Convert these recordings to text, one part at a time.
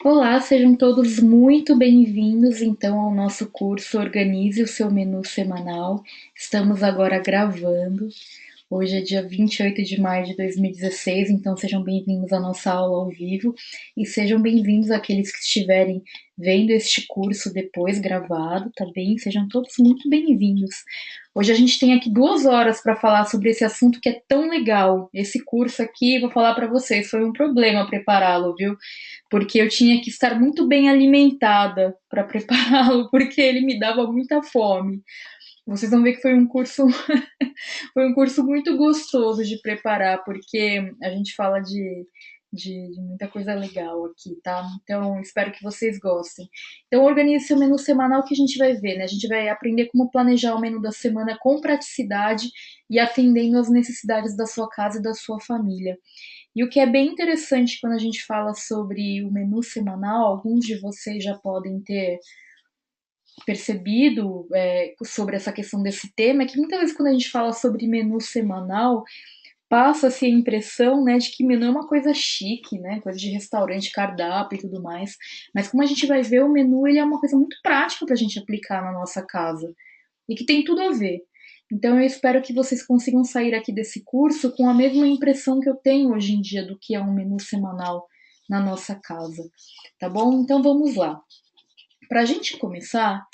Olá, sejam todos muito bem-vindos então ao nosso curso Organize o seu menu semanal. Estamos agora gravando. Hoje é dia 28 de maio de 2016, então sejam bem-vindos à nossa aula ao vivo e sejam bem-vindos aqueles que estiverem vendo este curso depois gravado, tá bem? Sejam todos muito bem-vindos. Hoje a gente tem aqui 2 horas para falar sobre esse assunto que é tão legal. Esse curso aqui, vou falar para vocês, foi um problema prepará-lo, viu? Porque eu tinha que estar muito bem alimentada para prepará-lo, porque ele me dava muita fome. Vocês vão ver que foi um curso foi um curso muito gostoso de preparar, porque a gente fala de muita coisa legal aqui, tá? Então, espero que vocês gostem. Então, organize seu menu semanal que a gente vai ver, né? A gente vai aprender como planejar o menu da semana com praticidade e atendendo às necessidades da sua casa e da sua família. E o que é bem interessante quando a gente fala sobre o menu semanal, alguns de vocês já podem ter percebido sobre essa questão desse tema, é que muitas vezes quando a gente fala sobre menu semanal, passa-se a impressão, né, de que menu é uma coisa chique, né, coisa de restaurante, cardápio e tudo mais. Mas como a gente vai ver, o menu ele é uma coisa muito prática para a gente aplicar na nossa casa e que tem tudo a ver. Então eu espero que vocês consigam sair aqui desse curso com a mesma impressão que eu tenho hoje em dia do que é um menu semanal na nossa casa, tá bom? Então vamos lá. Para a gente começar,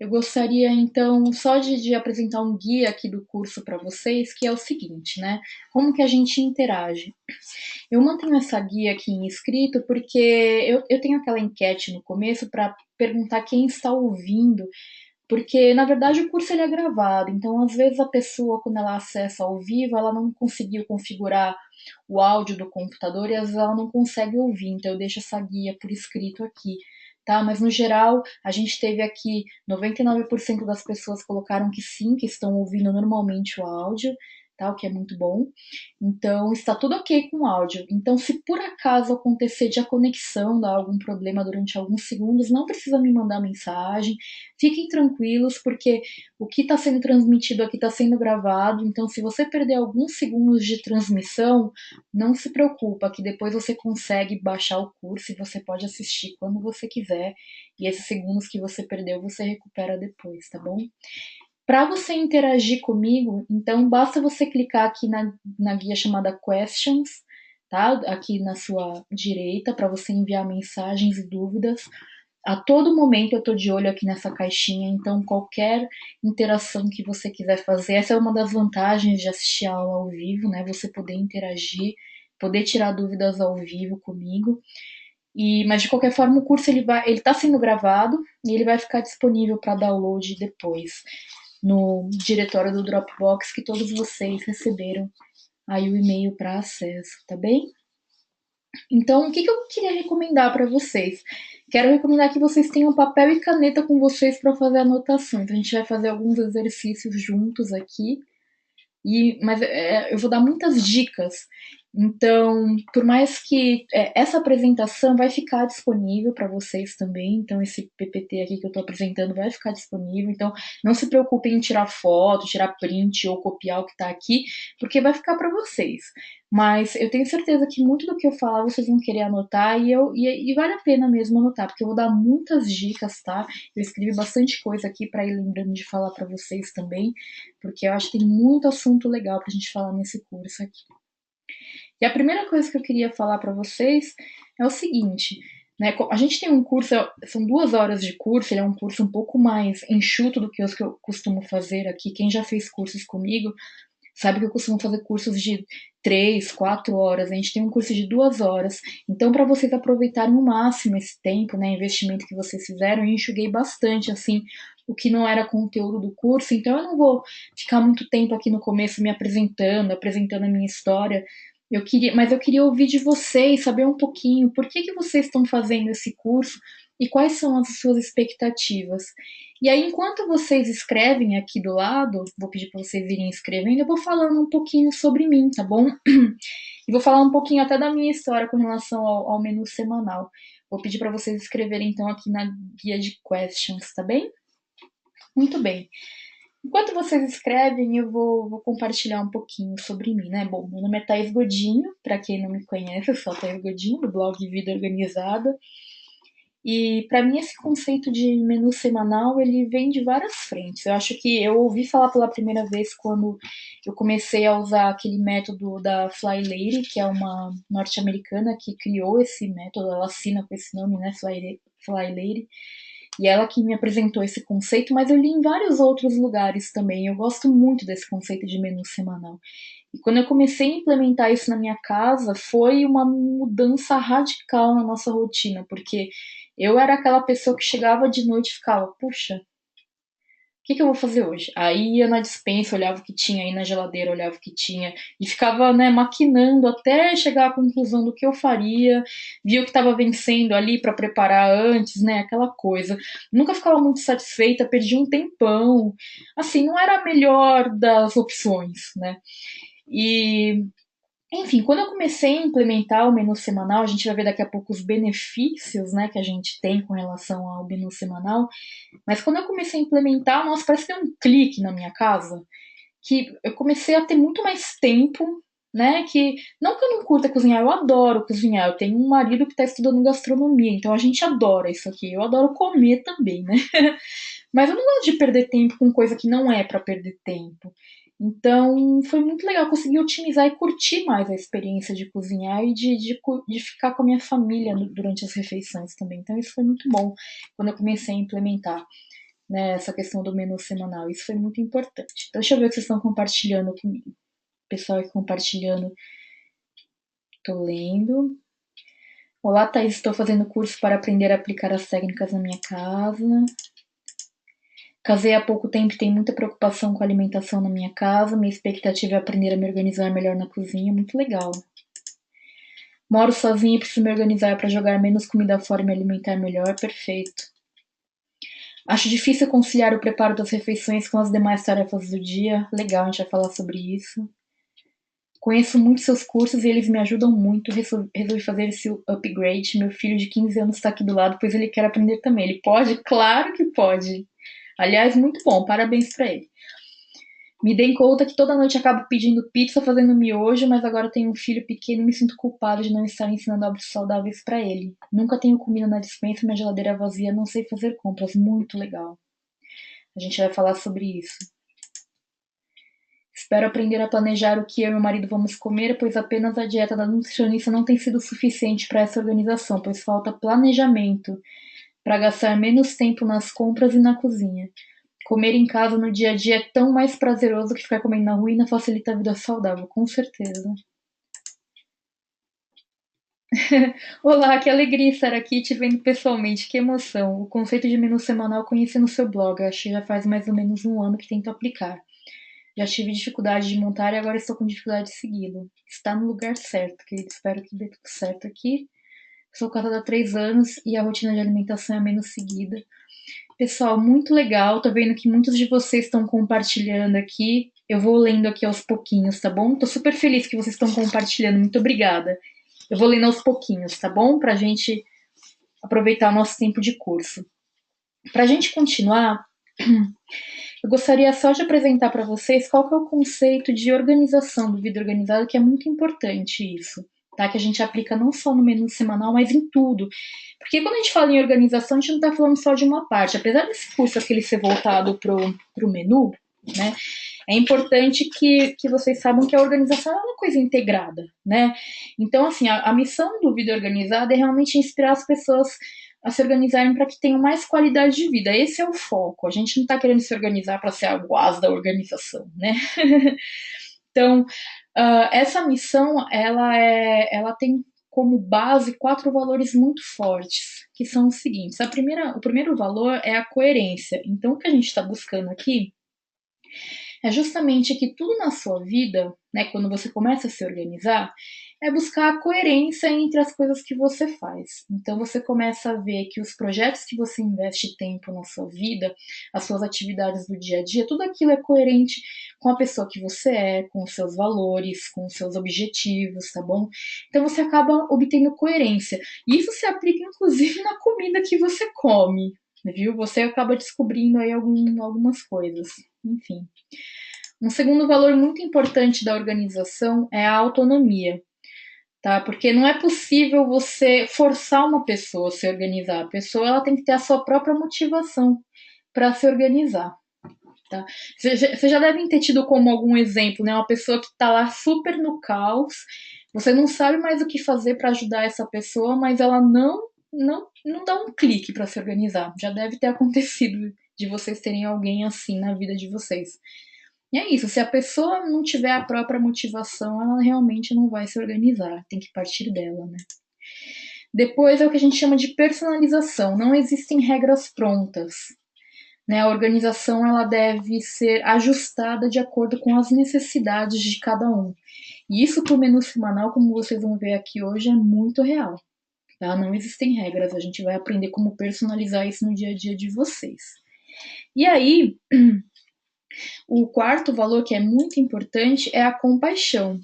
eu gostaria então só de apresentar um guia aqui do curso para vocês, que é o seguinte, né? Como que a gente interage? Eu mantenho essa guia aqui em escrito porque eu tenho aquela enquete no começo para perguntar quem está ouvindo, porque na verdade o curso ele é gravado, então às vezes a pessoa quando ela acessa ao vivo, ela não conseguiu configurar o áudio do computador e às vezes ela não consegue ouvir, então eu deixo essa guia por escrito aqui. Tá, mas no geral, a gente teve aqui 99% das pessoas colocaram que sim, que estão ouvindo normalmente o áudio, tá? O que é muito bom. Então, está tudo ok com o áudio. Então, se por acaso acontecer de a conexão dar algum problema durante alguns segundos, não precisa me mandar mensagem. Fiquem tranquilos, porque o que está sendo transmitido aqui está sendo gravado. Então, se você perder alguns segundos de transmissão, não se preocupa, que depois você consegue baixar o curso e você pode assistir quando você quiser. E esses segundos que você perdeu, você recupera depois, tá bom? Para você interagir comigo, então basta você clicar aqui na guia chamada Questions, tá? Aqui na sua direita, para você enviar mensagens e dúvidas. A todo momento eu estou de olho aqui nessa caixinha, então qualquer interação que você quiser fazer, essa é uma das vantagens de assistir a aula ao vivo, né? Você poder interagir, poder tirar dúvidas ao vivo comigo. Mas de qualquer forma o curso ele está sendo gravado e ele vai ficar disponível para download depois no diretório do Dropbox que todos vocês receberam aí o e-mail para acesso, tá bem? Então, o que eu queria recomendar para vocês? Quero recomendar que vocês tenham papel e caneta com vocês para fazer anotações. A gente vai fazer alguns exercícios juntos aqui mas eu vou dar muitas dicas. Então, por mais que essa apresentação vai ficar disponível para vocês também, então esse PPT aqui que eu estou apresentando vai ficar disponível. Então, não se preocupem em tirar foto, tirar print ou copiar o que está aqui, porque vai ficar para vocês. Mas eu tenho certeza que muito do que eu falar vocês vão querer anotar e vale a pena mesmo anotar, porque eu vou dar muitas dicas, tá? Eu escrevi bastante coisa aqui para ir lembrando de falar para vocês também, porque eu acho que tem muito assunto legal pra gente falar nesse curso aqui. E a primeira coisa que eu queria falar para vocês é o seguinte, né? A gente tem um curso, são 2 horas de curso, ele é um curso um pouco mais enxuto do que os que eu costumo fazer aqui. Quem já fez cursos comigo sabe que eu costumo fazer cursos de 3, 4 horas. A gente tem um curso de 2 horas. Então, para vocês aproveitarem o máximo esse tempo, né, investimento que vocês fizeram, eu enxuguei bastante, assim, o que não era conteúdo do curso. Então, eu não vou ficar muito tempo aqui no começo me apresentando a minha história. Mas eu queria ouvir de vocês, saber um pouquinho por que vocês estão fazendo esse curso e quais são as suas expectativas. E aí, enquanto vocês escrevem aqui do lado, vou pedir para vocês irem escrevendo, eu vou falando um pouquinho sobre mim, tá bom? E vou falar um pouquinho até da minha história com relação ao menu semanal. Vou pedir para vocês escreverem então aqui na guia de questions, tá bem? Muito bem. Enquanto vocês escrevem, eu vou compartilhar um pouquinho sobre mim, né? Bom, meu nome é Thaís Godinho, para quem não me conhece, eu sou a Thaís Godinho, do blog Vida Organizada. E para mim esse conceito de menu semanal, ele vem de várias frentes. Eu acho que eu ouvi falar pela primeira vez quando eu comecei a usar aquele método da Fly Lady, que é uma norte-americana que criou esse método, ela assina com esse nome, né, Fly Lady. E ela que me apresentou esse conceito, mas eu li em vários outros lugares também. Eu gosto muito desse conceito de menu semanal. E quando eu comecei a implementar isso na minha casa, foi uma mudança radical na nossa rotina, porque eu era aquela pessoa que chegava de noite e ficava, puxa, que eu vou fazer hoje? Aí ia na despensa, olhava o que tinha, aí na geladeira, olhava o que tinha, e ficava, né, maquinando até chegar à conclusão do que eu faria, via o que estava vencendo ali para preparar antes, né, aquela coisa. Nunca ficava muito satisfeita, perdi um tempão. Assim, não era a melhor das opções, né? E enfim, quando eu comecei a implementar o menu semanal, a gente vai ver daqui a pouco os benefícios, né, que a gente tem com relação ao menu semanal. Mas quando eu comecei a implementar, nossa, parece que deu um clique na minha casa, que eu comecei a ter muito mais tempo, né? Que não que eu não curta cozinhar, eu adoro cozinhar. Eu tenho um marido que está estudando gastronomia, então a gente adora isso aqui. Eu adoro comer também, né? Mas eu não gosto de perder tempo com coisa que não é para perder tempo. Então foi muito legal conseguir otimizar e curtir mais a experiência de cozinhar e de ficar com a minha família durante as refeições também. Então isso foi muito bom quando eu comecei a implementar, né, essa questão do menu semanal. Isso foi muito importante. Então, deixa eu ver o que vocês estão compartilhando comigo. O pessoal aqui compartilhando. Tô lendo. Olá, Thaís. Estou fazendo curso para aprender a aplicar as técnicas na minha casa. Casei há pouco tempo e tenho muita preocupação com a alimentação na minha casa. Minha expectativa é aprender a me organizar melhor na cozinha. Muito legal. Moro sozinha e preciso me organizar para jogar menos comida fora e me alimentar melhor. Perfeito. Acho difícil conciliar o preparo das refeições com as demais tarefas do dia. Legal, a gente vai falar sobre isso. Conheço muito seus cursos e eles me ajudam muito. Resolvi fazer esse upgrade. Meu filho de 15 anos está aqui do lado, pois ele quer aprender também. Ele pode? Claro que pode. Aliás, muito bom. Parabéns para ele. Me dei conta que toda noite acabo pedindo pizza, fazendo miojo, mas agora tenho um filho pequeno e me sinto culpada de não estar ensinando hábitos saudáveis para ele. Nunca tenho comida na despensa, minha geladeira é vazia, não sei fazer compras. Muito legal. A gente vai falar sobre isso. Espero aprender a planejar o que eu e meu marido vamos comer, pois apenas a dieta da nutricionista não tem sido suficiente para essa organização, pois falta planejamento para gastar menos tempo nas compras e na cozinha. Comer em casa no dia a dia é tão mais prazeroso que ficar comendo na rua e facilita a vida saudável, com certeza. Olá, que alegria estar aqui te vendo pessoalmente, que emoção. O conceito de menu semanal conheci no seu blog, acho que já faz mais ou menos um ano que tento aplicar. Já tive dificuldade de montar e agora estou com dificuldade de segui-lo. Está no lugar certo, querido. Espero que dê tudo certo aqui. Sou casada há 3 anos e a rotina de alimentação é menos seguida. Pessoal, muito legal. Tô vendo que muitos de vocês estão compartilhando aqui. Eu vou lendo aqui aos pouquinhos, tá bom? Tô super feliz que vocês estão compartilhando. Muito obrigada. Eu vou lendo aos pouquinhos, tá bom? Pra gente aproveitar o nosso tempo de curso. Pra gente continuar, eu gostaria só de apresentar para vocês qual que é o conceito de organização do vida organizado, que é muito importante isso, tá? Que a gente aplica não só no menu semanal, mas em tudo. Porque quando a gente fala em organização, a gente não está falando só de uma parte. Apesar desse curso aqui ele ser voltado pro menu, né? É importante que vocês saibam que a organização é uma coisa integrada, né? Então, assim, a missão do Vida Organizada é realmente inspirar as pessoas a se organizarem para que tenham mais qualidade de vida. Esse é o foco. A gente não está querendo se organizar para ser a guaz da organização, né? Então, essa missão, ela tem como base 4 valores muito fortes, que são os seguintes. O primeiro valor é a coerência. Então, o que a gente está buscando aqui é justamente que tudo na sua vida, né, quando você começa a se organizar, é buscar a coerência entre as coisas que você faz. Então você começa a ver que os projetos que você investe tempo na sua vida, as suas atividades do dia a dia, tudo aquilo é coerente com a pessoa que você é, com os seus valores, com os seus objetivos, tá bom? Então você acaba obtendo coerência. E isso se aplica inclusive na comida que você come, viu? Você acaba descobrindo aí algumas coisas. Enfim. Um segundo valor muito importante da organização é a autonomia. tá? Porque não é possível você forçar uma pessoa a se organizar. A pessoa ela tem que ter a sua própria motivação para se organizar. Tá? Vocês já devem ter tido como algum exemplo, né? Uma pessoa que está lá super no caos, você não sabe mais o que fazer para ajudar essa pessoa, mas ela não dá um clique para se organizar. Já deve ter acontecido de vocês terem alguém assim na vida de vocês. E é isso, se a pessoa não tiver a própria motivação, ela realmente não vai se organizar, tem que partir dela, né? Depois é o que a gente chama de personalização. Não existem regras prontas, né? A organização ela deve ser ajustada de acordo com as necessidades de cada um. E isso para o menu semanal, como vocês vão ver aqui hoje, é muito real. Tá? Não existem regras, a gente vai aprender como personalizar isso no dia a dia de vocês. E aí, o quarto valor que é muito importante é a compaixão.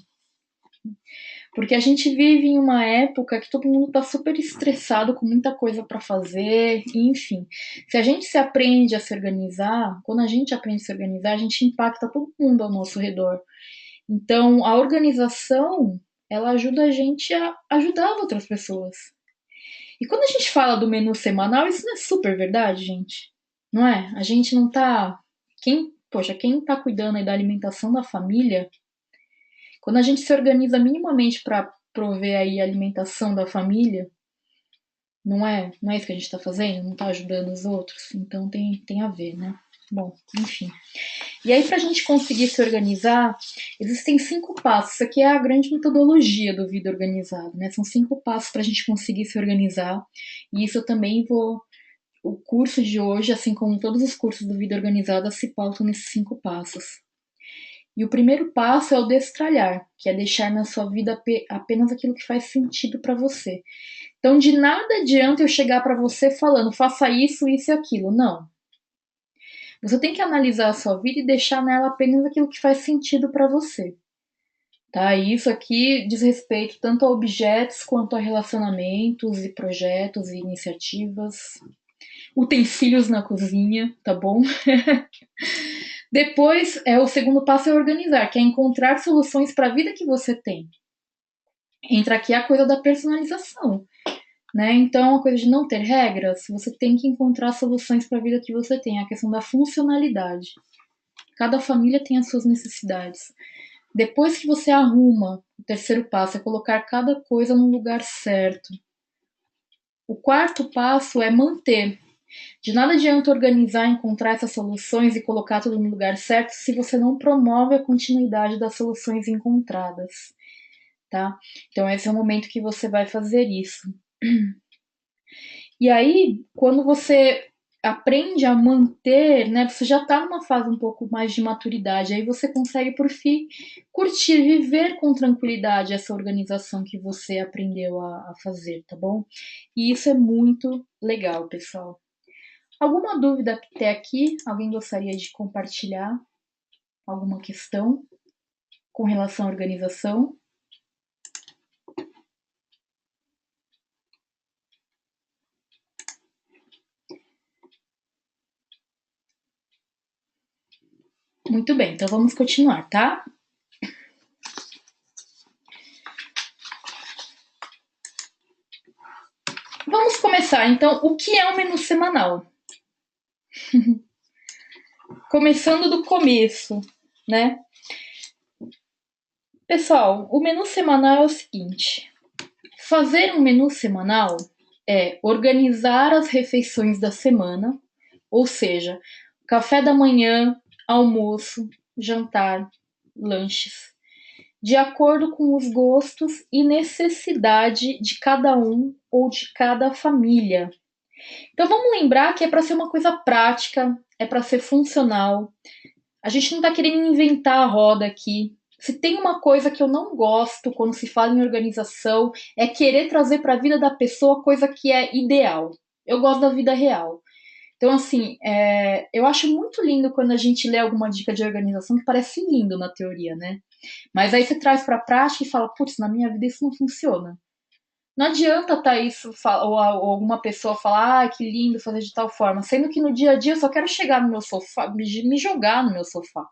Porque a gente vive em uma época que todo mundo está super estressado, com muita coisa para fazer, enfim. Se a gente se aprende a se organizar, quando a gente aprende a se organizar, a gente impacta todo mundo ao nosso redor. Então, a organização, ela ajuda a gente a ajudar outras pessoas. E quando a gente fala do menu semanal, isso não é super verdade, gente? Não é? A gente não tá. Quem tá cuidando aí da alimentação da família, quando a gente se organiza minimamente para prover aí a alimentação da família, não é isso que a gente está fazendo? Não está ajudando os outros? Então tem a ver, né? Bom, enfim. E aí, para a gente conseguir se organizar, existem 5 passos. Isso aqui é a grande metodologia do Vida Organizado, né? São 5 passos para a gente conseguir se organizar. E isso eu também vou. O curso de hoje, assim como todos os cursos do Vida Organizada, se pautam nesses 5 passos. E o primeiro passo é o destralhar, que é deixar na sua vida apenas aquilo que faz sentido para você. Então, de nada adianta eu chegar para você falando, faça isso, isso e aquilo. Não. Você tem que analisar a sua vida e deixar nela apenas aquilo que faz sentido para você. Tá? E isso aqui diz respeito tanto a objetos quanto a relacionamentos e projetos e iniciativas, utensílios na cozinha, tá bom? Depois, o segundo passo é organizar, que é encontrar soluções para a vida que você tem. Entra aqui a coisa da personalização, né? Então, a coisa de não ter regras, você tem que encontrar soluções para a vida que você tem, a questão da funcionalidade. Cada família tem as suas necessidades. Depois que você arruma, o terceiro passo é colocar cada coisa no lugar certo. O quarto passo é manter. De nada adianta organizar, encontrar essas soluções e colocar tudo no lugar certo se você não promove a continuidade das soluções encontradas, tá? Então esse é o momento que você vai fazer isso. E aí, quando você aprende a manter, né, você já está numa fase um pouco mais de maturidade, aí você consegue, por fim, curtir, viver com tranquilidade essa organização que você aprendeu a fazer, tá bom? E isso é muito legal, pessoal. Alguma dúvida até aqui? Alguém gostaria de compartilhar alguma questão com relação à organização? Muito bem, então vamos continuar, tá? Vamos começar, então, o que é o menu semanal? Começando do começo, né? Pessoal, o menu semanal é o seguinte: fazer um menu semanal é organizar as refeições da semana, ou seja, café da manhã, almoço, jantar, lanches, de acordo com os gostos e necessidade de cada um ou de cada família. Então vamos lembrar que é para ser uma coisa prática, é para ser funcional. A gente não está querendo inventar a roda aqui. Se tem uma coisa que eu não gosto quando se fala em organização, é querer trazer para a vida da pessoa coisa que é ideal. Eu gosto da vida real. Então, assim, eu acho muito lindo quando a gente lê alguma dica de organização que parece lindo na teoria, né? Mas aí você traz para a prática e fala, putz, na minha vida isso não funciona. Não adianta tá isso, ou alguma pessoa falar, ah, que lindo fazer de tal forma, sendo que no dia a dia eu só quero chegar no meu sofá, me jogar no meu sofá.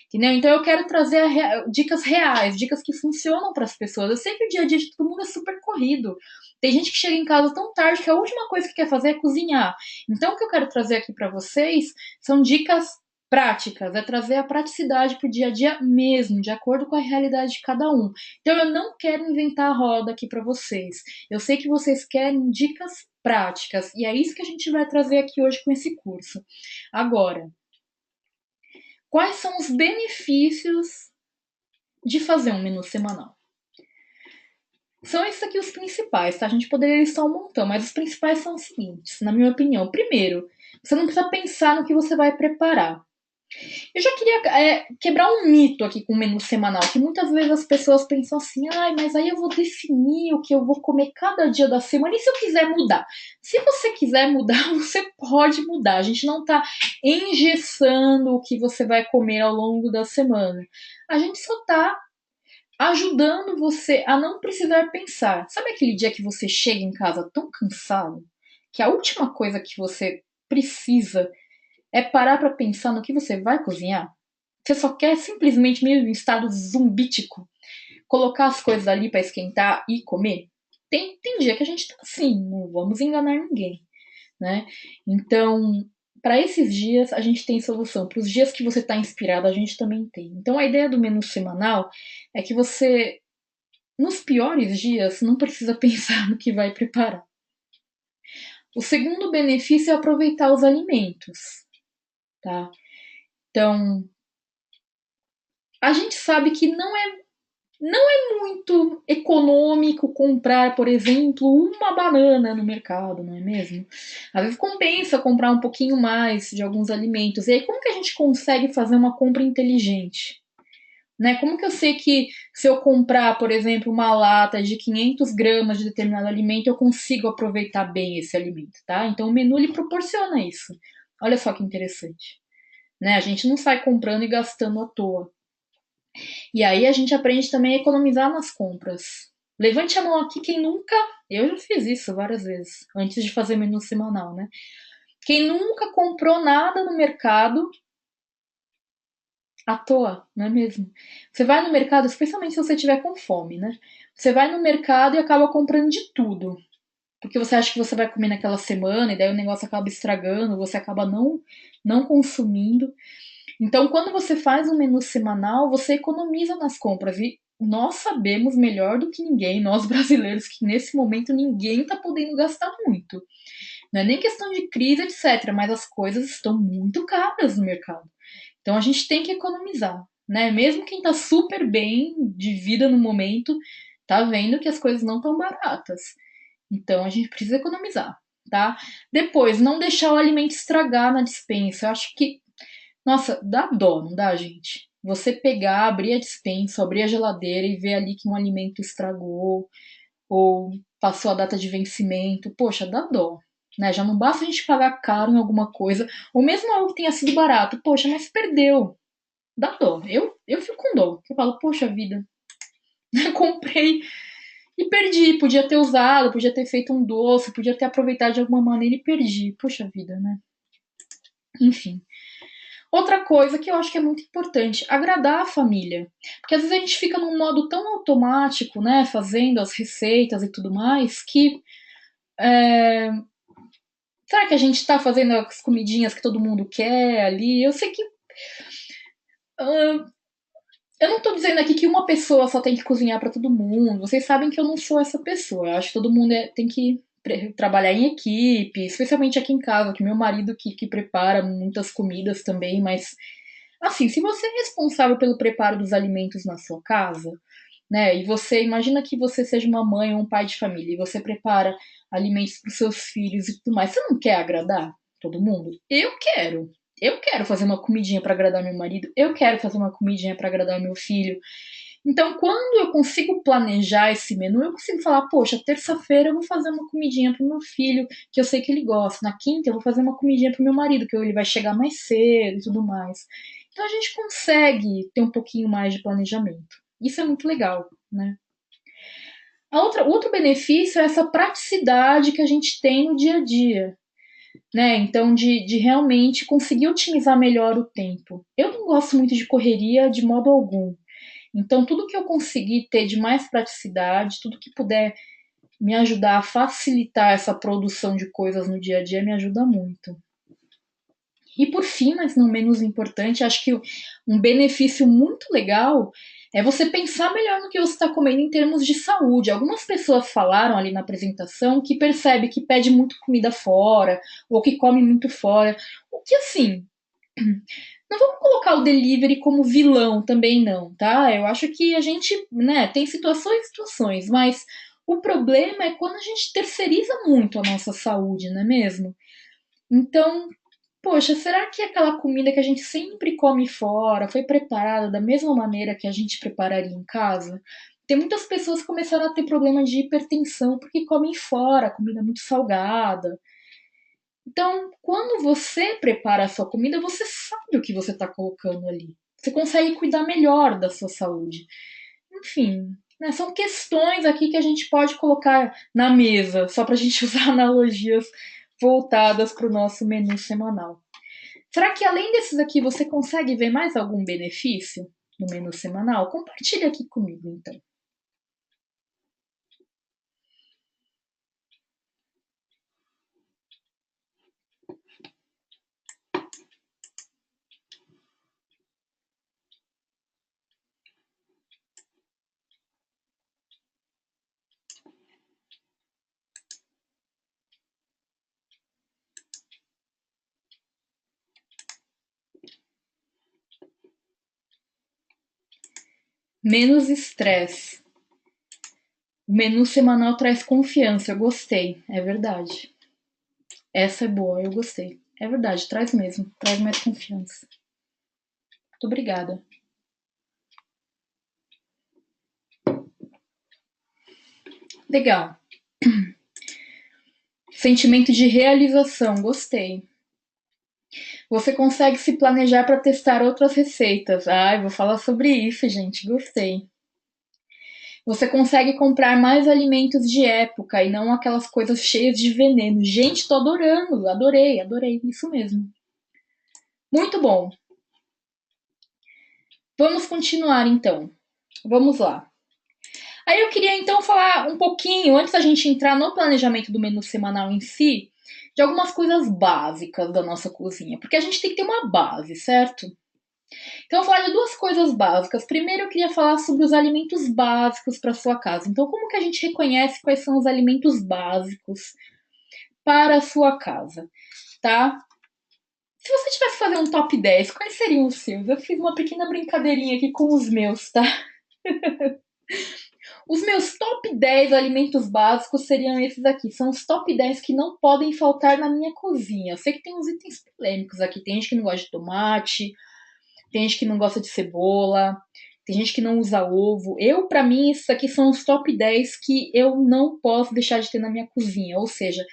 entendeu? Então eu quero trazer dicas reais, dicas que funcionam para as pessoas. Eu sei que o dia a dia de todo mundo é super corrido. Tem gente que chega em casa tão tarde que a última coisa que quer fazer é cozinhar. Então o que eu quero trazer aqui para vocês são dicas práticas, é trazer a praticidade para o dia a dia mesmo, de acordo com a realidade de cada um. Então eu não quero inventar a roda aqui para vocês. Eu sei que vocês querem dicas práticas e é isso que a gente vai trazer aqui hoje com esse curso. Agora, quais são os benefícios de fazer um menu semanal? São esses aqui os principais, tá? A gente poderia listar um montão, mas os principais são os seguintes, na minha opinião. Primeiro, você não precisa pensar no que você vai preparar. Eu já queria quebrar um mito aqui com o menu semanal, que muitas vezes as pessoas pensam assim, ai, mas aí eu vou definir o que eu vou comer cada dia da semana, e se eu quiser mudar? Se você quiser mudar, você pode mudar. A gente não tá engessando o que você vai comer ao longo da semana. A gente só tá ajudando você a não precisar pensar. Sabe aquele dia que você chega em casa tão cansado, que a última coisa que você precisa é parar para pensar no que você vai cozinhar? Você só quer simplesmente, meio em estado zumbítico, colocar as coisas ali para esquentar e comer? Tem dia que a gente tá assim, não vamos enganar ninguém, né? Então, para esses dias, a gente tem solução. Para os dias que você está inspirado, a gente também tem. Então, a ideia do menu semanal é que você, nos piores dias, não precisa pensar no que vai preparar. O segundo benefício é aproveitar os alimentos, tá? Então, a gente sabe que não é muito econômico comprar, por exemplo, uma banana no mercado, não é mesmo? Às vezes compensa comprar um pouquinho mais de alguns alimentos. E aí, como que a gente consegue fazer uma compra inteligente? Né? Como que eu sei que se eu comprar, por exemplo, uma lata de 500 gramas de determinado alimento, eu consigo aproveitar bem esse alimento, tá? Então o menu ele proporciona isso. Olha só que interessante. Né? A gente não sai comprando e gastando à toa. E aí a gente aprende também a economizar nas compras. Levante a mão aqui quem nunca. Eu já fiz isso várias vezes, antes de fazer menu semanal, né? Quem nunca comprou nada no mercado à toa, não é mesmo? Você vai no mercado, especialmente se você tiver com fome, né? Você vai no mercado e acaba comprando de tudo. Porque você acha que você vai comer naquela semana e daí o negócio acaba estragando, você acaba não consumindo. Então, quando você faz um menu semanal, você economiza nas compras. E nós sabemos melhor do que ninguém, nós brasileiros, que nesse momento ninguém está podendo gastar muito. Não é nem questão de crise, etc., mas as coisas estão muito caras no mercado. Então a gente tem que economizar, né? Mesmo quem está super bem de vida no momento, tá vendo que as coisas não estão baratas. Então a gente precisa economizar, tá? Depois, não deixar o alimento estragar na despensa. Eu acho que nossa, dá dó, não dá, gente? Você pegar, abrir a despensa, abrir a geladeira e ver ali que um alimento estragou ou passou a data de vencimento. Poxa, dá dó. Né? Já não basta a gente pagar caro em alguma coisa, ou mesmo algo que tenha sido barato. Poxa, mas perdeu. Dá dó. Eu fico com dó. Eu falo, poxa vida, comprei e perdi. Podia ter usado, podia ter feito um doce, podia ter aproveitado de alguma maneira e perdi. Poxa vida, né? Enfim. Outra coisa que eu acho que é muito importante, agradar a família. Porque às vezes a gente fica num modo tão automático, né, fazendo as receitas e tudo mais, que será que a gente tá fazendo as comidinhas que todo mundo quer ali? Eu sei que eu não tô dizendo aqui que uma pessoa só tem que cozinhar para todo mundo. Vocês sabem que eu não sou essa pessoa. Eu acho que todo mundo tem que trabalhar em equipe, especialmente aqui em casa, que meu marido que prepara muitas comidas também, mas assim, se você é responsável pelo preparo dos alimentos na sua casa, né, e você imagina que você seja uma mãe ou um pai de família e você prepara alimentos para os seus filhos e tudo mais, você não quer agradar todo mundo? Eu quero. Eu quero fazer uma comidinha para agradar meu marido, eu quero fazer uma comidinha para agradar meu filho. Então, quando eu consigo planejar esse menu, eu consigo falar, poxa, terça-feira eu vou fazer uma comidinha pro meu filho, que eu sei que ele gosta. Na quinta eu vou fazer uma comidinha pro meu marido, que ele vai chegar mais cedo e tudo mais. Então a gente consegue ter um pouquinho mais de planejamento. Isso é muito legal, né? O outro benefício é essa praticidade que a gente tem no dia a dia. né? Então, de realmente conseguir otimizar melhor o tempo. Eu não gosto muito de correria de modo algum. Então, tudo que eu conseguir ter de mais praticidade, tudo que puder me ajudar a facilitar essa produção de coisas no dia a dia me ajuda muito. E por fim, mas não menos importante, acho que um benefício muito legal é você pensar melhor no que você está comendo em termos de saúde. Algumas pessoas falaram ali na apresentação que percebe que pede muito comida fora ou que come muito fora. O que assim, não vamos colocar o delivery como vilão também não, tá? Eu acho que a gente, né, tem situações e situações, mas o problema é quando a gente terceiriza muito a nossa saúde, não é mesmo? Então, poxa, será que aquela comida que a gente sempre come fora foi preparada da mesma maneira que a gente prepararia em casa? Tem muitas pessoas que começaram a ter problema de hipertensão porque comem fora, comida muito salgada. Então, quando você prepara a sua comida, você sabe o que você está colocando ali. Você consegue cuidar melhor da sua saúde. Enfim, né, são questões aqui que a gente pode colocar na mesa, só para a gente usar analogias voltadas para o nosso menu semanal. Será que além desses aqui você consegue ver mais algum benefício no menu semanal? Compartilha aqui comigo, então. Menos estresse. O menu semanal traz confiança. Eu gostei, é verdade. Essa é boa, eu gostei. É verdade, traz mesmo. Traz mais confiança. Muito obrigada. Legal. Sentimento de realização, gostei. Você consegue se planejar para testar outras receitas. Ai, vou falar sobre isso, gente. Gostei. Você consegue comprar mais alimentos de época e não aquelas coisas cheias de veneno. Gente, tô adorando. Adorei, adorei. Isso mesmo. Muito bom. Vamos continuar então. Vamos lá. Aí eu queria então falar um pouquinho, antes da gente entrar no planejamento do menu semanal em si, de algumas coisas básicas da nossa cozinha. Porque a gente tem que ter uma base, certo? Então, eu vou falar de duas coisas básicas. Primeiro, eu queria falar sobre os alimentos básicos para sua casa. Então, como que a gente reconhece quais são os alimentos básicos para a sua casa, tá? Se você tivesse que fazer um top 10, quais seriam os seus? Eu fiz uma pequena brincadeirinha aqui com os meus, tá? Os meus top 10 alimentos básicos seriam esses aqui. São os top 10 que não podem faltar na minha cozinha. Eu sei que tem uns itens polêmicos aqui. Tem gente que não gosta de tomate, tem gente que não gosta de cebola, tem gente que não usa ovo. Eu, pra mim, esses aqui são os top 10 que eu não posso deixar de ter na minha cozinha. Ou seja,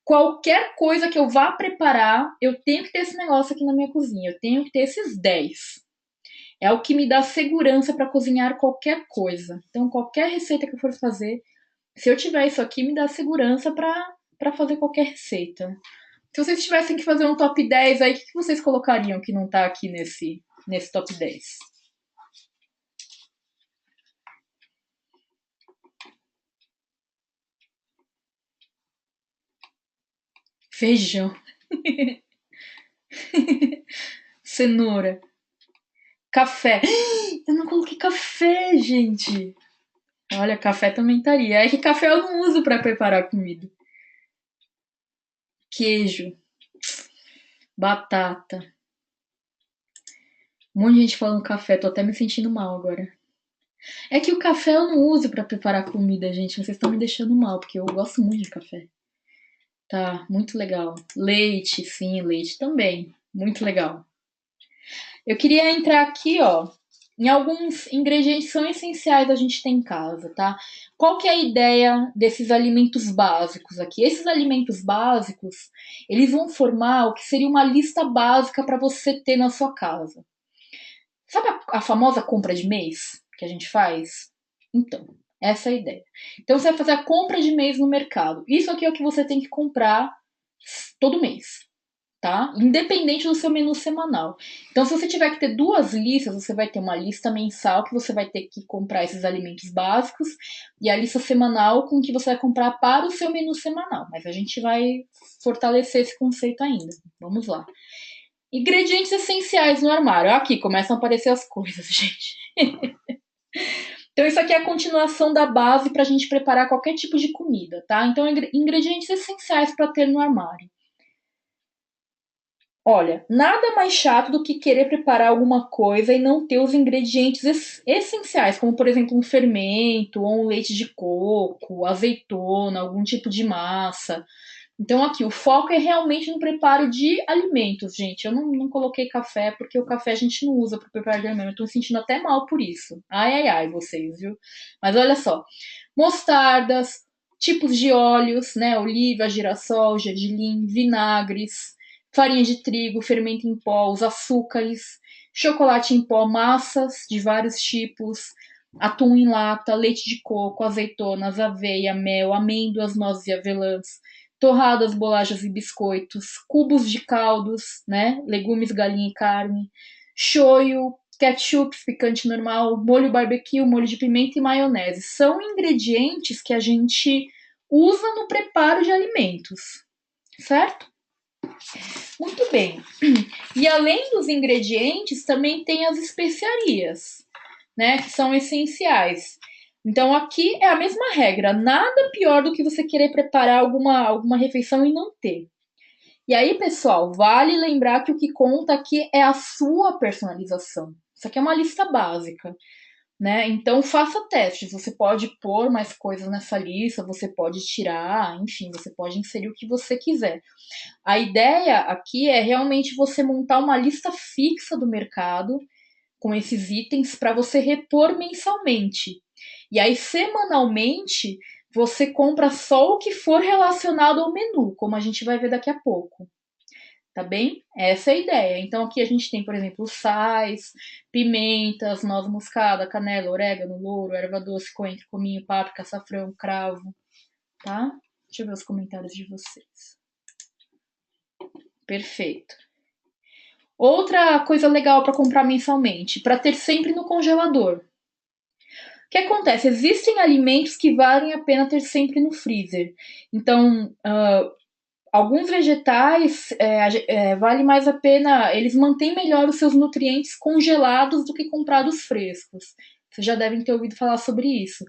qualquer coisa que eu vá preparar, eu tenho que ter esse negócio aqui na minha cozinha. Eu tenho que ter esses 10. É o que me dá segurança para cozinhar qualquer coisa. Então, qualquer receita que eu for fazer, se eu tiver isso aqui, me dá segurança para fazer qualquer receita. Se vocês tivessem que fazer um top 10 aí, o que vocês colocariam que não tá aqui nesse top 10? Feijão, cenoura, café. Eu não coloquei café, gente. Olha, café também estaria. É que café eu não uso para preparar comida. Queijo, batata. Um monte de gente falando café, tô até me sentindo mal agora. É que o café eu não uso para preparar comida, gente. Vocês estão me deixando mal, porque eu gosto muito de café. Tá, muito legal. Leite, sim, leite também. Muito legal. Eu queria entrar aqui, ó, em alguns ingredientes que são essenciais a gente ter em casa, tá? Qual que é a ideia desses alimentos básicos aqui? Esses alimentos básicos, eles vão formar o que seria uma lista básica para você ter na sua casa. Sabe a famosa compra de mês que a gente faz? Então, essa é a ideia. Então você vai fazer a compra de mês no mercado. Isso aqui é o que você tem que comprar todo mês, tá? Independente do seu menu semanal. Então, se você tiver que ter duas listas, você vai ter uma lista mensal que você vai ter que comprar esses alimentos básicos e a lista semanal com que você vai comprar para o seu menu semanal. Mas a gente vai fortalecer esse conceito ainda. Vamos lá. Ingredientes essenciais no armário. Aqui começam a aparecer as coisas, gente. Então, isso aqui é a continuação da base para a gente preparar qualquer tipo de comida, tá? Então, ingredientes essenciais para ter no armário. Olha, nada mais chato do que querer preparar alguma coisa e não ter os ingredientes essenciais, como por exemplo um fermento, ou um leite de coco, azeitona, algum tipo de massa. Então aqui, o foco é realmente no preparo de alimentos, gente. Eu não coloquei café, porque o café a gente não usa para preparar de alimentos. Eu tô me sentindo até mal por isso. Ai, ai, ai, vocês, viu? Mas olha só. Mostardas, tipos de óleos, né? Oliva, girassol, gergelim, vinagres, farinha de trigo, fermento em pó, os açúcares, chocolate em pó, massas de vários tipos, atum em lata, leite de coco, azeitonas, aveia, mel, amêndoas, nozes e avelãs, torradas, bolachas e biscoitos, cubos de caldos, né? Legumes, galinha e carne, shoyu, ketchup, picante normal, molho barbecue, molho de pimenta e maionese. São ingredientes que a gente usa no preparo de alimentos, certo? Muito bem. E além dos ingredientes, também tem as especiarias, né? Que são essenciais. Então aqui é a mesma regra. Nada pior do que você querer preparar alguma refeição e não ter. E aí, pessoal, vale lembrar que o que conta aqui é a sua personalização. Isso aqui é uma lista básica, né? Então faça testes. Você pode pôr mais coisas nessa lista, você pode tirar, enfim, você pode inserir o que você quiser. A ideia aqui é realmente você montar uma lista fixa do mercado com esses itens para você repor mensalmente. E aí, semanalmente, você compra só o que for relacionado ao menu, como a gente vai ver daqui a pouco. Tá bem? Essa é a ideia. Então, aqui a gente tem, por exemplo, sais, pimentas, noz moscada, canela, orégano, louro, erva doce, coentro, cominho, páprica, açafrão, cravo, tá? Deixa eu ver os comentários de vocês. Perfeito. Outra coisa legal para comprar mensalmente, para ter sempre no congelador. O que acontece? Existem alimentos que valem a pena ter sempre no freezer. Então, alguns vegetais vale mais a pena, eles mantêm melhor os seus nutrientes congelados do que comprados frescos. Vocês já devem ter ouvido falar sobre isso.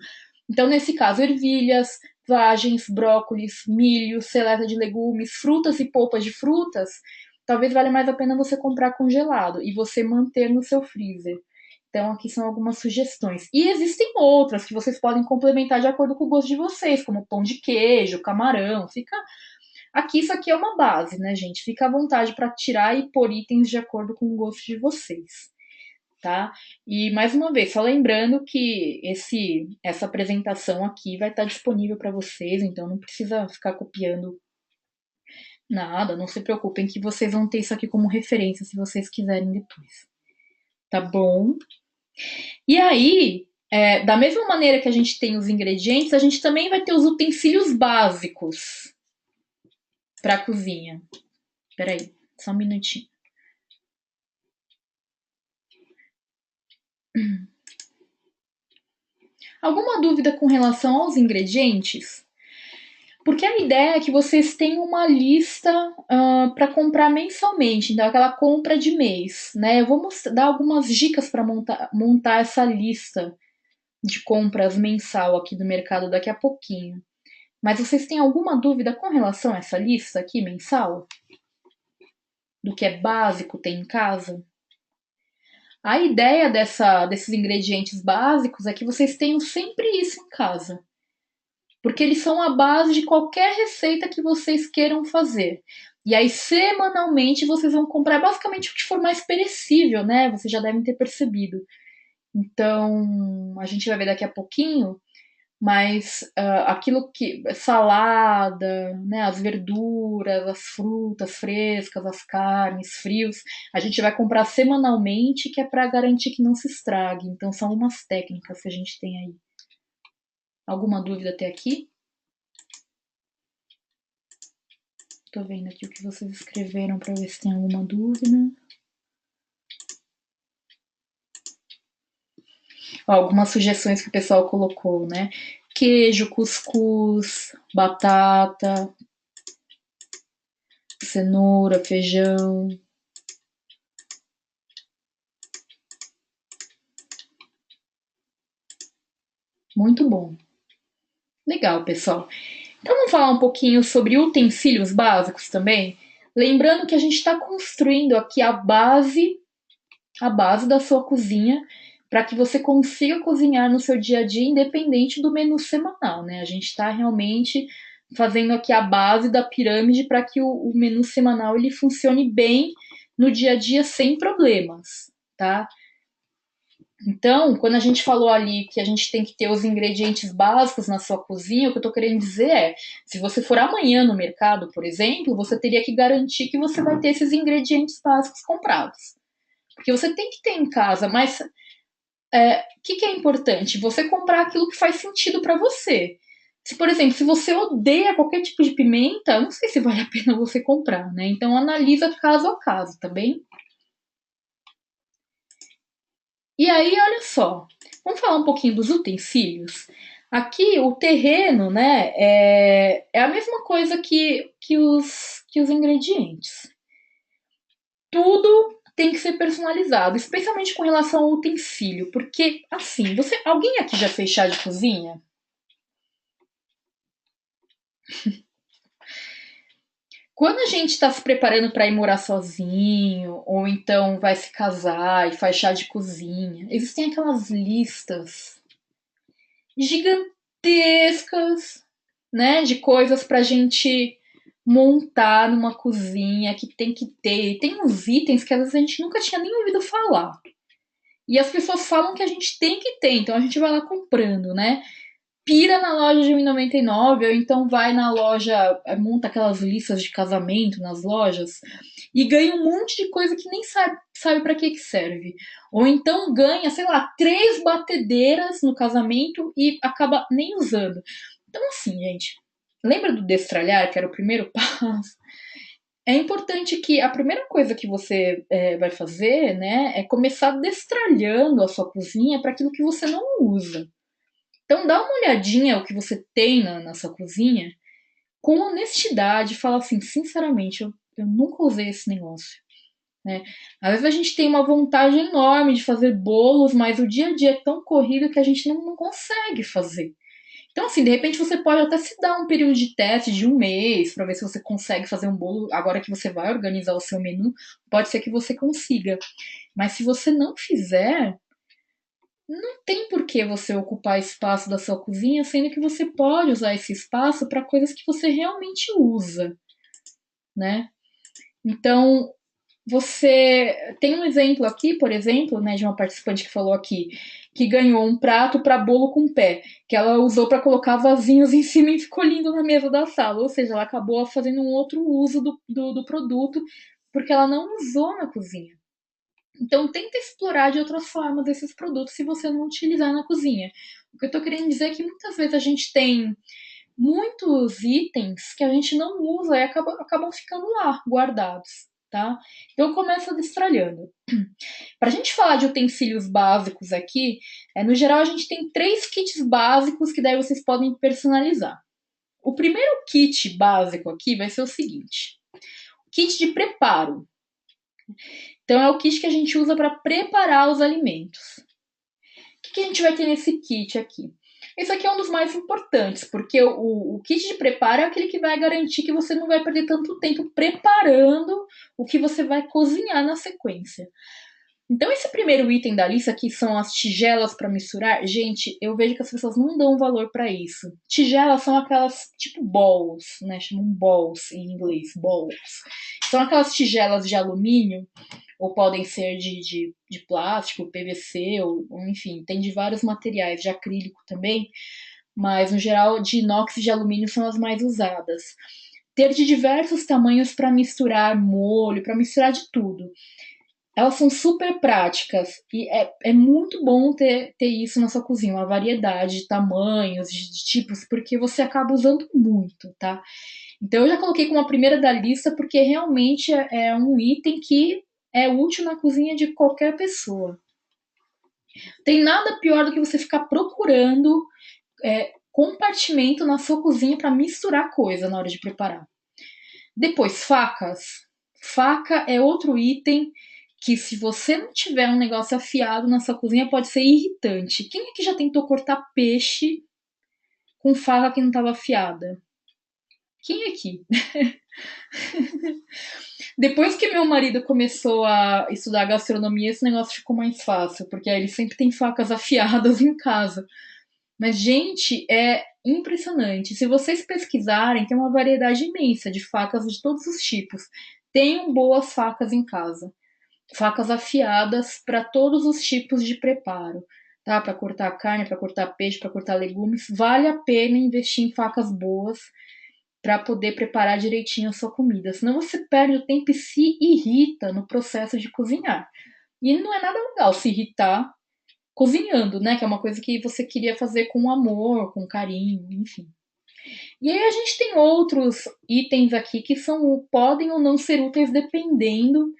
Então, nesse caso, ervilhas, vagens, brócolis, milho, seleta de legumes, frutas e polpas de frutas, talvez valha mais a pena você comprar congelado e você manter no seu freezer. Então, aqui são algumas sugestões. E existem outras que vocês podem complementar de acordo com o gosto de vocês, como pão de queijo, camarão. Fica. Aqui, isso aqui é uma base, né, gente? Fica à vontade para tirar e pôr itens de acordo com o gosto de vocês, tá? E mais uma vez, só lembrando que essa apresentação aqui vai estar disponível para vocês, então não precisa ficar copiando nada, não se preocupem que vocês vão ter isso aqui como referência se vocês quiserem depois. Tá bom? E aí, da mesma maneira que a gente tem os ingredientes, a gente também vai ter os utensílios básicos para a cozinha. Peraí, só um minutinho. Alguma dúvida com relação aos ingredientes? Porque a ideia é que vocês tenham uma lista para comprar mensalmente, então aquela compra de mês, né? Eu vou dar algumas dicas para montar essa lista de compras mensal aqui do mercado daqui a pouquinho. Mas vocês têm alguma dúvida com relação a essa lista aqui mensal? Do que é básico ter em casa? A ideia desses ingredientes básicos é que vocês tenham sempre isso em casa. Porque eles são a base de qualquer receita que vocês queiram fazer. E aí, semanalmente, vocês vão comprar basicamente o que for mais perecível, né? Vocês já devem ter percebido. Então, a gente vai ver daqui a pouquinho, mas aquilo que. Salada, né? As verduras, as frutas frescas, as carnes, frios, a gente vai comprar semanalmente, que é para garantir que não se estrague. Então, são umas técnicas que a gente tem aí. Alguma dúvida até aqui? Tô vendo aqui o que vocês escreveram para ver se tem alguma dúvida. Ó, algumas sugestões que o pessoal colocou, né? Queijo, cuscuz, batata, cenoura, feijão. Muito bom. Legal, pessoal. Então vamos falar um pouquinho sobre utensílios básicos também. Lembrando que a gente está construindo aqui a base da sua cozinha para que você consiga cozinhar no seu dia a dia independente do menu semanal, né? A gente está realmente fazendo aqui a base da pirâmide para que o menu semanal ele funcione bem no dia a dia sem problemas, tá? Então, quando a gente falou ali que a gente tem que ter os ingredientes básicos na sua cozinha, o que eu tô querendo dizer é, se você for amanhã no mercado, por exemplo, você teria que garantir que você vai ter esses ingredientes básicos comprados. Porque você tem que ter em casa, mas que é importante? Você comprar aquilo que faz sentido para você. Se, por exemplo, se você odeia qualquer tipo de pimenta, não sei se vale a pena você comprar, né? Então analisa caso a caso, tá bem? E aí, olha só, vamos falar um pouquinho dos utensílios. Aqui o terreno, né, é a mesma coisa que os ingredientes. Tudo tem que ser personalizado, especialmente com relação ao utensílio, porque assim, alguém aqui já fez chá de cozinha? Quando a gente está se preparando para ir morar sozinho, ou então vai se casar e faz chá de cozinha, existem aquelas listas gigantescas, né, de coisas pra gente montar numa cozinha que tem que ter. E tem uns itens que às vezes a gente nunca tinha nem ouvido falar. E as pessoas falam que a gente tem que ter, então a gente vai lá comprando, né? Pira na loja de 1,99 ou então vai na loja, monta aquelas listas de casamento nas lojas e ganha um monte de coisa que nem sabe para que serve. Ou então ganha, sei lá, 3 batedeiras no casamento e acaba nem usando. Então, assim, gente, lembra do destralhar, que era o primeiro passo? É importante que a primeira coisa que você vai fazer, né, é começar destralhando a sua cozinha para aquilo que você não usa. Então dá uma olhadinha o que você tem na sua cozinha, com honestidade, fala assim, sinceramente, eu nunca usei esse negócio. Né? Às vezes a gente tem uma vontade enorme de fazer bolos, mas o dia a dia é tão corrido que a gente não consegue fazer. Então, assim, de repente você pode até se dar um período de teste de 1 mês para ver se você consegue fazer um bolo. Agora que você vai organizar o seu menu, pode ser que você consiga. Mas se você não fizer, não tem por que você ocupar espaço da sua cozinha, sendo que você pode usar esse espaço para coisas que você realmente usa, né? Então, você tem um exemplo aqui, por exemplo, né, de uma participante que falou aqui que ganhou um prato para bolo com pé, que ela usou para colocar vasinhos em cima e ficou lindo na mesa da sala. Ou seja, ela acabou fazendo um outro uso do produto porque ela não usou na cozinha. Então, tenta explorar de outras formas esses produtos se você não utilizar na cozinha. O que eu estou querendo dizer é que muitas vezes a gente tem muitos itens que a gente não usa e acabam ficando lá, guardados, tá? Então, começa destralhando. Para a gente falar de utensílios básicos aqui, no geral a gente tem 3 kits básicos que daí vocês podem personalizar. O primeiro kit básico aqui vai ser o seguinte: kit de preparo. Então é o kit que a gente usa para preparar os alimentos. O que a gente vai ter nesse kit aqui? Esse aqui é um dos mais importantes, porque o kit de preparo é aquele que vai garantir que você não vai perder tanto tempo preparando o que você vai cozinhar na sequência. Então, esse primeiro item da lista, que são as tigelas para misturar, gente, eu vejo que as pessoas não dão valor para isso. Tigelas são aquelas tipo bowls, né? Chamam bowls em inglês, bowls. São aquelas tigelas de alumínio, ou podem ser de plástico, PVC, ou enfim, tem de vários materiais, de acrílico também, mas no geral de inox e de alumínio são as mais usadas. Ter de diversos tamanhos para misturar molho, para misturar de tudo. Elas são super práticas e é muito bom ter isso na sua cozinha, uma variedade de tamanhos, de tipos, porque você acaba usando muito, tá? Então eu já coloquei como a primeira da lista porque realmente é um item que é útil na cozinha de qualquer pessoa. Tem nada pior do que você ficar procurando compartimento na sua cozinha para misturar coisa na hora de preparar. Depois, facas. Faca é outro item que, se você não tiver um negócio afiado na sua cozinha, pode ser irritante. Quem é que já tentou cortar peixe com faca que não estava afiada? Quem aqui? Depois que meu marido começou a estudar gastronomia, esse negócio ficou mais fácil, porque aí ele sempre tem facas afiadas em casa. Mas, gente, é impressionante. Se vocês pesquisarem, tem uma variedade imensa de facas de todos os tipos. Tenham boas facas em casa. Facas afiadas para todos os tipos de preparo. Tá? Para cortar carne, para cortar peixe, para cortar legumes. Vale a pena investir em facas boas para poder preparar direitinho a sua comida. Senão você perde o tempo e se irrita no processo de cozinhar. E não é nada legal se irritar cozinhando, né? Que é uma coisa que você queria fazer com amor, com carinho, enfim. E aí a gente tem outros itens aqui que podem ou não ser úteis dependendo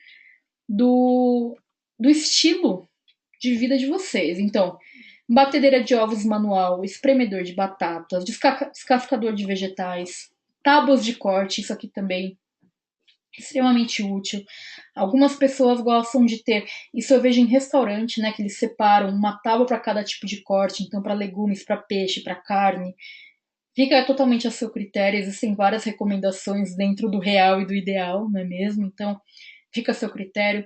do, do estilo de vida de vocês. Então, batedeira de ovos manual, espremedor de batatas, descascador de vegetais, tábuas de corte, isso aqui também extremamente útil. Algumas pessoas gostam de ter, isso eu vejo em restaurante, né, que eles separam uma tábua para cada tipo de corte, então para legumes, para peixe, para carne. Fica totalmente a seu critério, existem várias recomendações dentro do real e do ideal, não é mesmo? Então, fica a seu critério.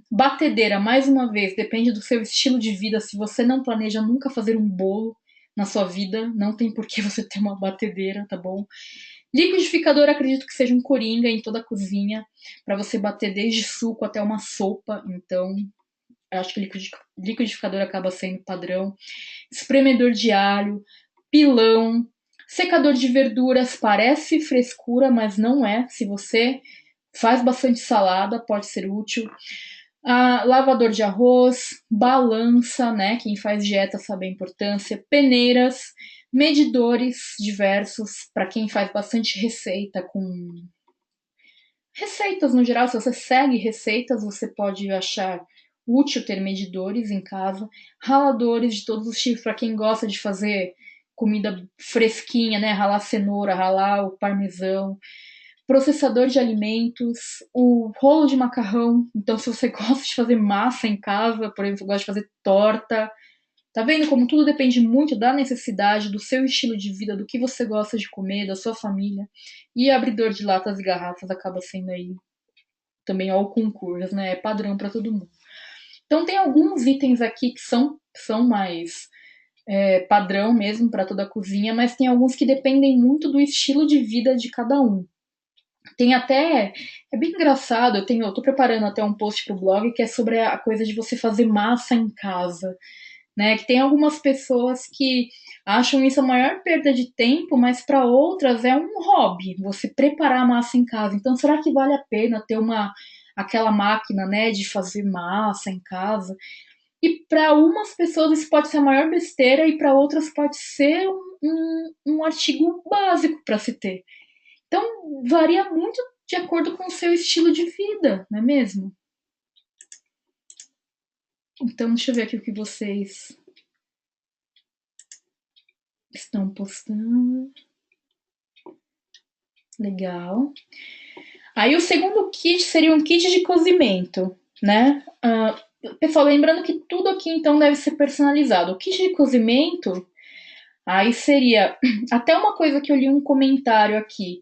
Batedeira, mais uma vez, depende do seu estilo de vida. Se você não planeja nunca fazer um bolo na sua vida, não tem por que você ter uma batedeira, tá bom? Liquidificador, acredito que seja um coringa em toda a cozinha, para você bater desde suco até uma sopa. Então, acho que liquidificador acaba sendo padrão. Espremedor de alho, pilão, secador de verduras, parece frescura, mas não é. Se você faz bastante salada, pode ser útil. Lavador de arroz, balança, né? Quem faz dieta sabe a importância, peneiras, medidores diversos para quem faz bastante receita com receitas no geral. Se você segue receitas, você pode achar útil ter medidores em casa, raladores de todos os tipos para quem gosta de fazer comida fresquinha, né? Ralar cenoura, ralar o parmesão, processador de alimentos, o rolo de macarrão. Então, se você gosta de fazer massa em casa, por exemplo, gosta de fazer torta, tá vendo como tudo depende muito da necessidade, do seu estilo de vida, do que você gosta de comer, da sua família. E abridor de latas e garrafas acaba sendo aí também ao concurso, né? É padrão para todo mundo. Então, tem alguns itens aqui que são mais padrão mesmo para toda a cozinha, mas tem alguns que dependem muito do estilo de vida de cada um. Tem até. É bem engraçado, eu tô preparando até um post pro blog que é sobre a coisa de você fazer massa em casa. Né? Que tem algumas pessoas que acham isso a maior perda de tempo, mas para outras é um hobby, você preparar a massa em casa. Então, será que vale a pena ter aquela máquina, né, de fazer massa em casa? E para umas pessoas isso pode ser a maior besteira e para outras pode ser um artigo básico para se ter. Então, varia muito de acordo com o seu estilo de vida, não é mesmo? Então, deixa eu ver aqui o que vocês estão postando. Legal. Aí o segundo kit seria um kit de cozimento, né? Pessoal, lembrando que tudo aqui então deve ser personalizado. O kit de cozimento, aí seria até uma coisa que eu li um comentário aqui,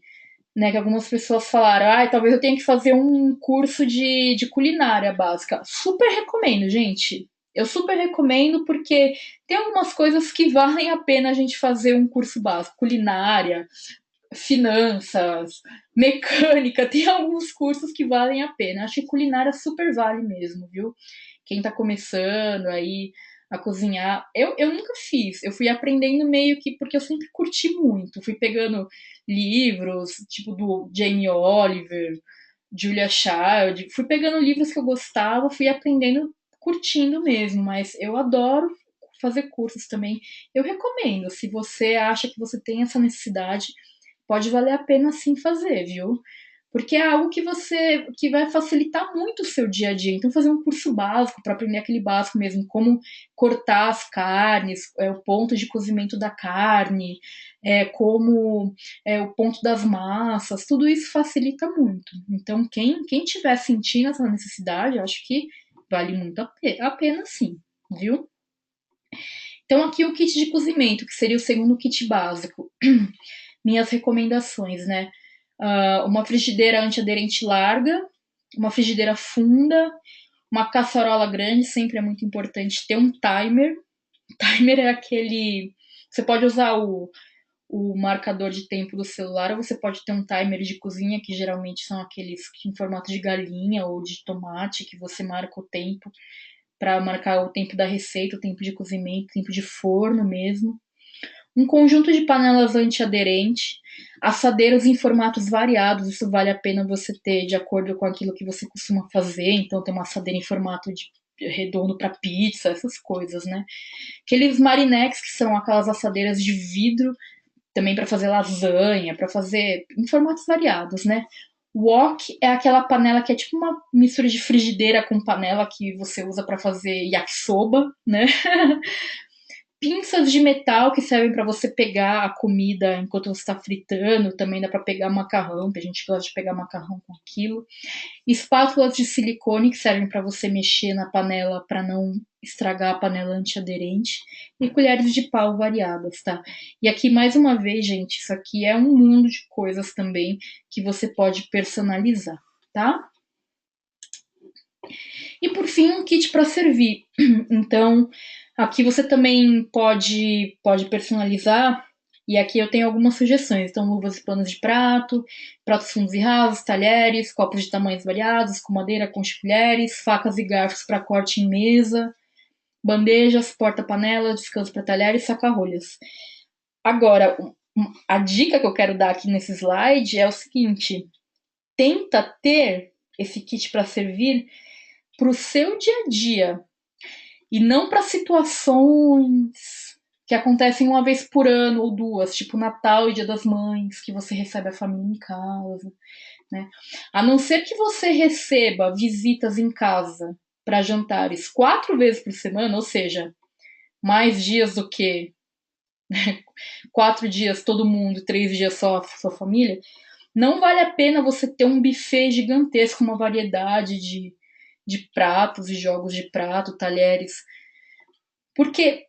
né? Que algumas pessoas falaram, talvez eu tenha que fazer um curso de culinária básica. Super recomendo, gente. Eu super recomendo porque tem algumas coisas que valem a pena a gente fazer um curso básico. Culinária, finanças, mecânica, tem alguns cursos que valem a pena. Acho que culinária super vale mesmo, viu? Quem tá começando aí a cozinhar. Eu nunca fiz, eu fui aprendendo meio que porque eu sempre curti muito. Fui pegando livros, tipo do Jamie Oliver, Julia Child. Fui pegando livros que eu gostava, fui aprendendo, curtindo mesmo, mas eu adoro fazer cursos também. Eu recomendo, se você acha que você tem essa necessidade, pode valer a pena sim fazer, viu? Porque é algo que vai facilitar muito o seu dia a dia. Então fazer um curso básico para aprender aquele básico mesmo, como cortar as carnes, o ponto de cozimento da carne, como o ponto das massas, tudo isso facilita muito. Então quem tiver sentindo essa necessidade, eu acho que vale muito a pena sim, viu? Então aqui o kit de cozimento, que seria o segundo kit básico. Minhas recomendações, né? Uma frigideira antiaderente larga, uma frigideira funda, uma caçarola grande, sempre é muito importante ter um timer. O timer é aquele. Você pode usar o marcador de tempo do celular, ou você pode ter um timer de cozinha, que geralmente são aqueles em formato de galinha ou de tomate, que você marca o tempo para marcar o tempo da receita, o tempo de cozimento, o tempo de forno mesmo. Um conjunto de panelas antiaderente, assadeiras em formatos variados, isso vale a pena você ter de acordo com aquilo que você costuma fazer, então tem uma assadeira em formato de redondo para pizza, essas coisas, né? Aqueles marinex, que são aquelas assadeiras de vidro, também para fazer lasanha, para fazer em formatos variados, né? Wok é aquela panela que é tipo uma mistura de frigideira com panela que você usa para fazer yakisoba, né? Pinças de metal que servem para você pegar a comida enquanto você está fritando, também dá para pegar macarrão, que a gente gosta de pegar macarrão com aquilo. Espátulas de silicone que servem para você mexer na panela para não estragar a panela antiaderente. E colheres de pau variadas, tá? E aqui, mais uma vez, gente, isso aqui é um mundo de coisas também que você pode personalizar, tá? E por fim, um kit para servir. Então, aqui você também pode personalizar. E aqui eu tenho algumas sugestões. Então, luvas e panos de prato, pratos fundos e rasos, talheres, copos de tamanhos variados, com madeira, com colheres, facas e garfos para corte em mesa, bandejas, porta-panelas, descanso para talheres e saca-rolhas. Agora, a dica que eu quero dar aqui nesse slide é o seguinte: tenta ter esse kit para servir para o seu dia a dia e não para situações que acontecem uma vez por ano ou duas, tipo Natal e Dia das Mães, que você recebe a família em casa, né? A não ser que você receba visitas em casa para jantares 4 vezes por semana, ou seja, mais dias do que 4 dias todo mundo, 3 dias só a sua família, não vale a pena você ter um buffet gigantesco, uma variedade de pratos e jogos de prato, talheres, porque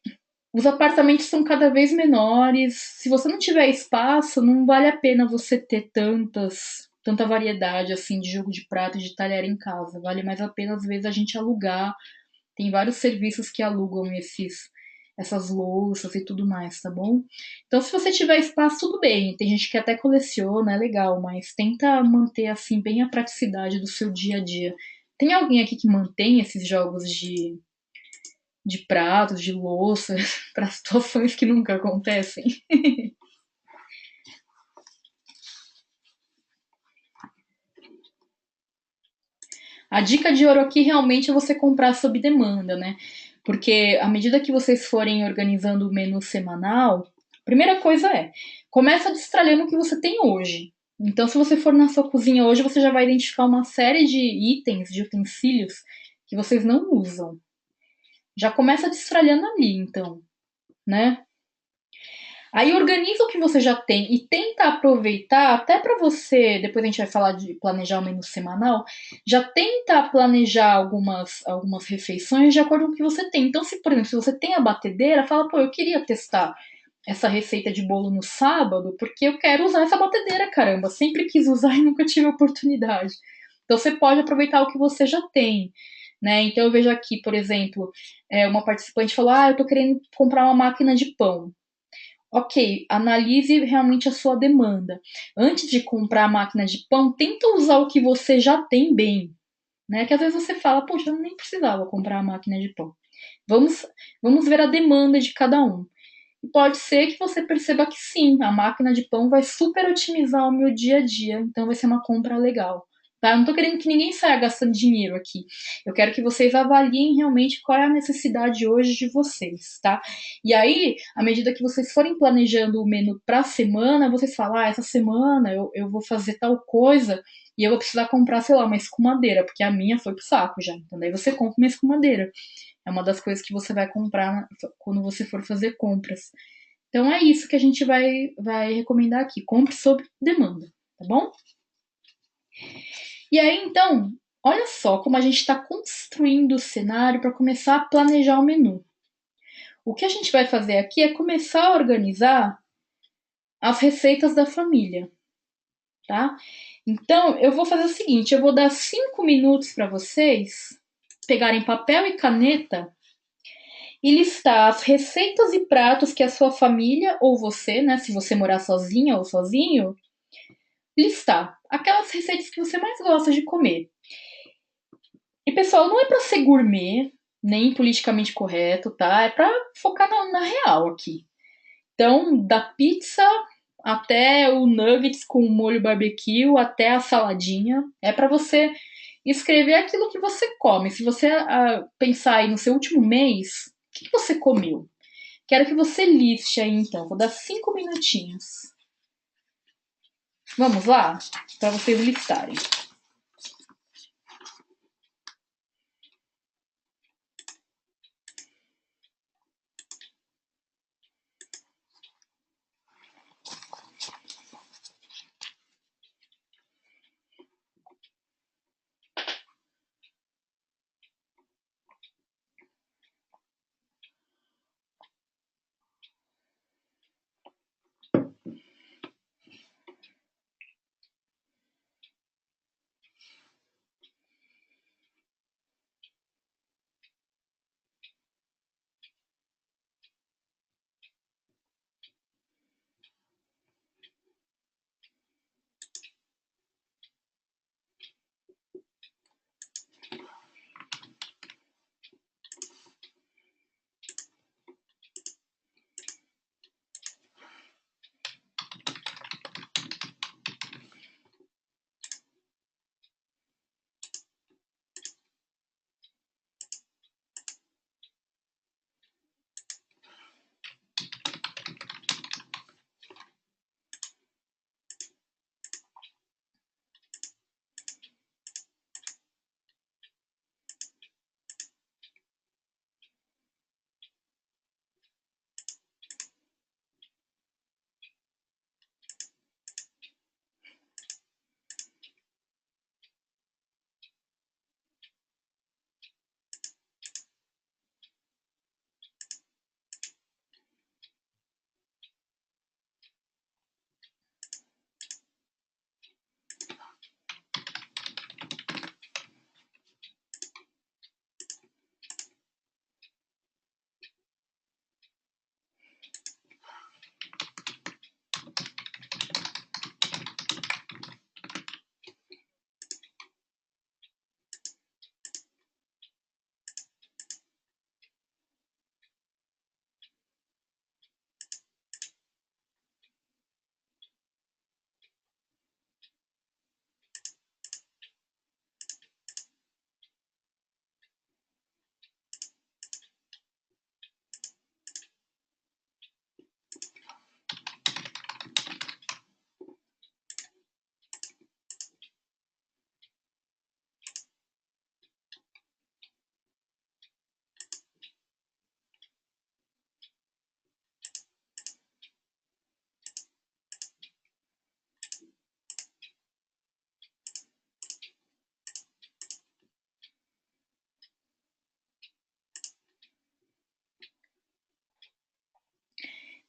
os apartamentos são cada vez menores. Se você não tiver espaço, não vale a pena você ter tanta variedade assim de jogo de prato e de talher em casa. Vale mais a pena às vezes a gente alugar. Tem vários serviços que alugam essas louças e tudo mais, tá bom? Então, se você tiver espaço, tudo bem. Tem gente que até coleciona, é legal, mas tenta manter assim bem a praticidade do seu dia a dia. Tem alguém aqui que mantém esses jogos de pratos, de louça, para situações que nunca acontecem? A dica de ouro aqui realmente é você comprar sob demanda, né? Porque à medida que vocês forem organizando o menu semanal, a primeira coisa começa destralhando o que você tem hoje. Então, se você for na sua cozinha hoje, você já vai identificar uma série de itens, de utensílios que vocês não usam. Já começa destralhando ali, então, né? Aí organiza o que você já tem e tenta aproveitar, até para você, depois a gente vai falar de planejar o menu semanal, já tenta planejar algumas refeições de acordo com o que você tem. Então, se, por exemplo, se você tem a batedeira, fala, pô, eu queria testar essa receita de bolo no sábado, porque eu quero usar essa batedeira, caramba. Sempre quis usar e nunca tive oportunidade. Então, você pode aproveitar o que você já tem. Né? Então eu vejo aqui, por exemplo, uma participante falou: eu tô querendo comprar uma máquina de pão. Ok, analise realmente a sua demanda. Antes de comprar a máquina de pão, tenta usar o que você já tem bem, né? Que às vezes você fala, poxa, eu nem precisava comprar a máquina de pão. Vamos, vamos ver a demanda de cada um. E pode ser que você perceba que sim, a máquina de pão vai super otimizar o meu dia a dia, então vai ser uma compra legal. tá? Eu não tô querendo que ninguém saia gastando dinheiro aqui. Eu quero que vocês avaliem realmente qual é a necessidade hoje de vocês, tá? E aí, à medida que vocês forem planejando o menu pra semana, vocês falam, essa semana eu vou fazer tal coisa e eu vou precisar comprar, sei lá, uma escumadeira, porque a minha foi pro saco já. Então daí você compra uma escumadeira. É uma das coisas que você vai comprar quando você for fazer compras. Então é isso que a gente vai recomendar aqui. Compre sob demanda, tá bom? E aí, então, olha só como a gente está construindo o cenário para começar a planejar o menu. O que a gente vai fazer aqui é começar a organizar as receitas da família, tá? Então, eu vou fazer o seguinte: eu vou dar 5 minutos para vocês pegarem papel e caneta e listar as receitas e pratos que a sua família ou você, né, se você morar sozinha ou sozinho, listar aquelas receitas que você mais gosta de comer. E pessoal, não é para ser gourmet, nem politicamente correto, tá? É para focar na real aqui. Então, da pizza até o nuggets com molho barbecue, até a saladinha, é para você escrever aquilo que você come. Se você pensar aí no seu último mês, o que você comeu? Quero que você liste aí então. Vou dar 5 minutinhos. Vamos lá? Para vocês listarem.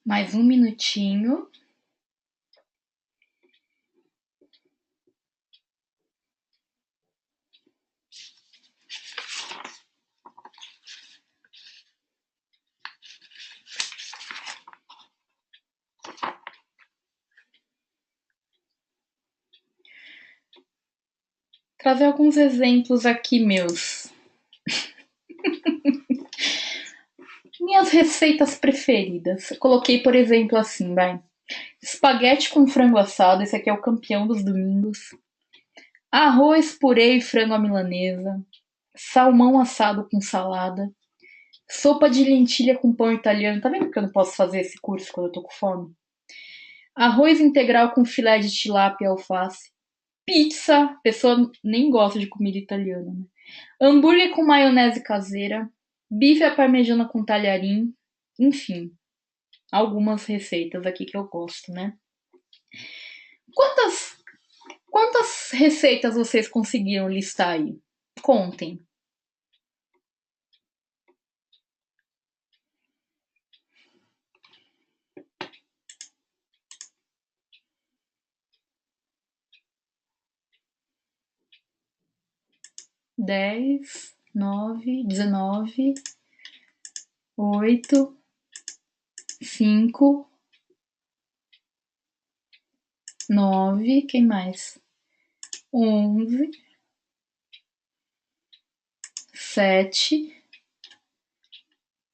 Mais um minutinho. Trazer alguns exemplos aqui meus. Minhas receitas preferidas. Eu coloquei, por exemplo, assim, vai. Espaguete com frango assado, esse aqui é o campeão dos domingos. arroz, purê e frango à milanesa, salmão assado com salada, sopa de lentilha com pão italiano. Tá vendo que eu não posso fazer esse curso quando eu tô com fome? Arroz integral com filé de tilápia e alface. Pizza, a pessoa nem gosta de comida italiana, né? Hambúrguer com maionese caseira, bife à parmegiana com talharim, enfim, algumas receitas aqui que eu gosto, né? Quantas, quantas receitas vocês conseguiram listar aí? Contem. 10, 9, 19, 8, 5, 9, quem mais? 11, 7,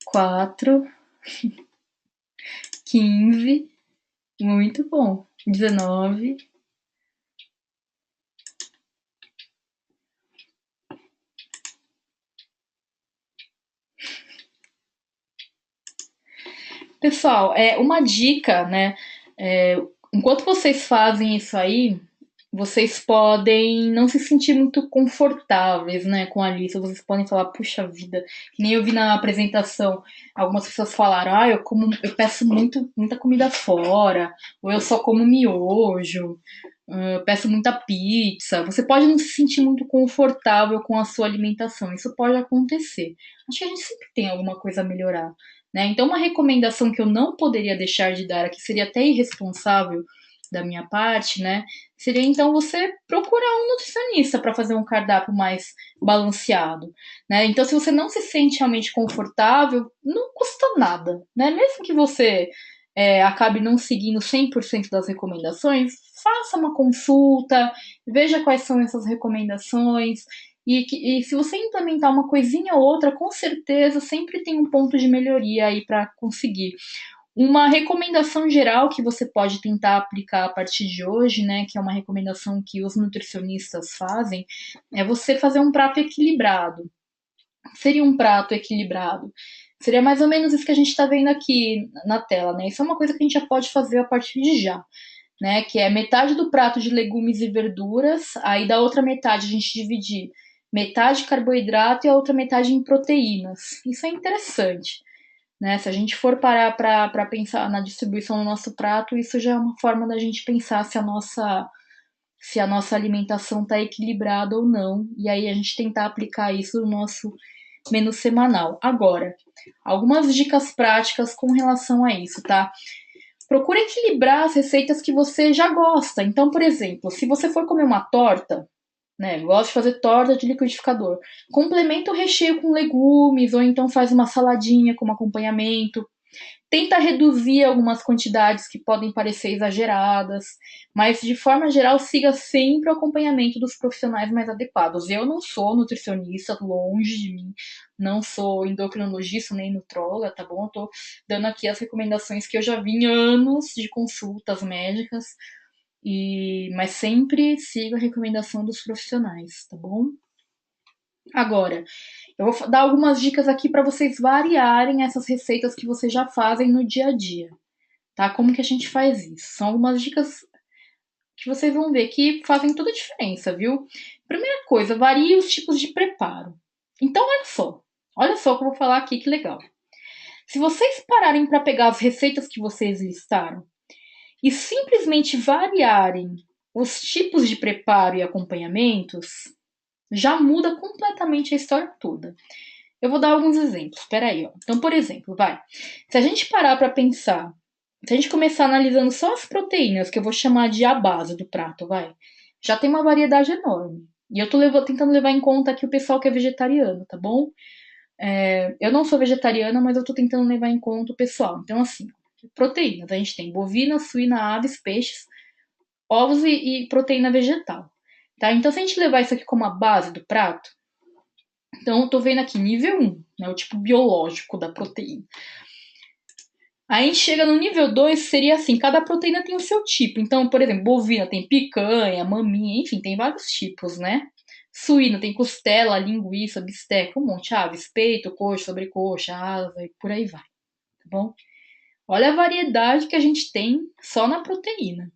4, 15, muito bom. 19. Pessoal, uma dica, né? Enquanto vocês fazem isso aí, vocês podem não se sentir muito confortáveis, né, com a lista. Vocês podem falar, puxa vida, que nem eu vi na apresentação, algumas pessoas falaram, eu peço muita comida fora, ou eu só como miojo, eu peço muita pizza. Você pode não se sentir muito confortável com a sua alimentação. Isso pode acontecer. Acho que a gente sempre tem alguma coisa a melhorar, né? Então, uma recomendação que eu não poderia deixar de dar aqui seria até irresponsável da minha parte, né? Seria então você procurar um nutricionista para fazer um cardápio mais balanceado, né? Então, se você não se sente realmente confortável, não custa nada, né? Mesmo que você acabe não seguindo 100% das recomendações, faça uma consulta, veja quais são essas recomendações. E se você implementar uma coisinha ou outra, com certeza sempre tem um ponto de melhoria aí para conseguir. Uma recomendação geral que você pode tentar aplicar a partir de hoje, né, que é uma recomendação que os nutricionistas fazem, é você fazer um prato equilibrado. Seria um prato equilibrado? Seria mais ou menos isso que a gente está vendo aqui na tela, né? Isso é uma coisa que a gente já pode fazer a partir de já, né? Que é metade do prato de legumes e verduras, aí da outra metade a gente dividir metade carboidrato e a outra metade em proteínas. Isso é interessante, né? Se a gente for parar para pensar na distribuição do nosso prato, isso já é uma forma da gente pensar se a nossa alimentação está equilibrada ou não, e aí a gente tentar aplicar isso no nosso menu semanal. Agora, algumas dicas práticas com relação a isso, tá? Procure equilibrar as receitas que você já gosta. Então, por exemplo, se você for comer uma torta, né, gosta de fazer torta de liquidificador, complementa o recheio com legumes ou então faz uma saladinha como acompanhamento. Tenta reduzir algumas quantidades que podem parecer exageradas, mas de forma geral siga sempre o acompanhamento dos profissionais mais adequados. Eu não sou nutricionista, longe de mim, não sou endocrinologista nem nutróloga, tá bom? Eu tô dando aqui as recomendações que eu já vi em anos de consultas médicas, mas sempre siga a recomendação dos profissionais, tá bom? Agora, eu vou dar algumas dicas aqui para vocês variarem essas receitas que vocês já fazem no dia a dia, tá? Como que a gente faz isso? São algumas dicas que vocês vão ver que fazem toda a diferença, viu? Primeira coisa, varie os tipos de preparo. Então, olha só o que eu vou falar aqui, que legal. Se vocês pararem para pegar as receitas que vocês listaram e simplesmente variarem os tipos de preparo e acompanhamentos, já muda completamente a história toda. Eu vou dar alguns exemplos. Espera aí, ó. Então, por exemplo, se a gente parar para pensar, se a gente começar analisando só as proteínas, que eu vou chamar de a base do prato, já tem uma variedade enorme. E eu tô tentando levar em conta aqui o pessoal que é vegetariano, tá bom? Eu não sou vegetariana, mas eu tô tentando levar em conta o pessoal. Então, assim, proteínas. A gente tem bovina, suína, aves, peixes, ovos e proteína vegetal. Tá? Então, se a gente levar isso aqui como a base do prato, então eu tô vendo aqui nível 1, né, o tipo biológico da proteína. Aí a gente chega no nível 2 seria assim, cada proteína tem o seu tipo. Então, por exemplo, bovina tem picanha, maminha, enfim, tem vários tipos, né? Suína tem costela, linguiça, bisteca, um monte, aves, peito, coxa, sobrecoxa, asa e por aí vai, tá bom? Olha a variedade que a gente tem só na proteína.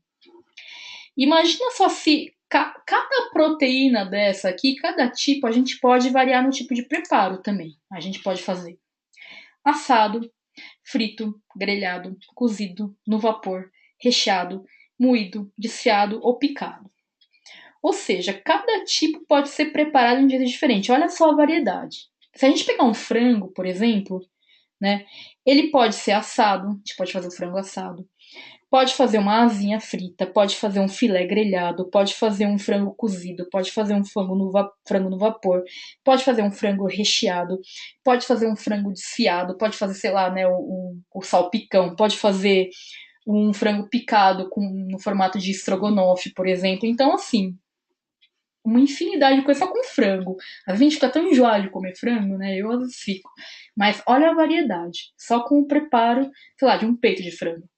Imagina só se cada proteína dessa aqui, cada tipo, a gente pode variar no tipo de preparo também. A gente pode fazer assado, frito, grelhado, cozido, no vapor, recheado, moído, desfiado ou picado. Ou seja, cada tipo pode ser preparado de um jeito diferente. Olha só a variedade. Se a gente pegar um frango, por exemplo, né, ele pode ser assado, a gente pode fazer o frango assado, pode fazer uma asinha frita, pode fazer um filé grelhado, pode fazer um frango cozido, pode fazer um frango no vapor, pode fazer um frango recheado, pode fazer um frango desfiado, pode fazer, sei lá, né, o salpicão, pode fazer um frango picado no formato de estrogonofe, por exemplo. Então, assim, uma infinidade de coisas só com frango. A gente fica tão enjoado de comer frango, né? Eu às vezes fico. Mas olha a variedade. Só com o preparo, sei lá, de um peito de frango.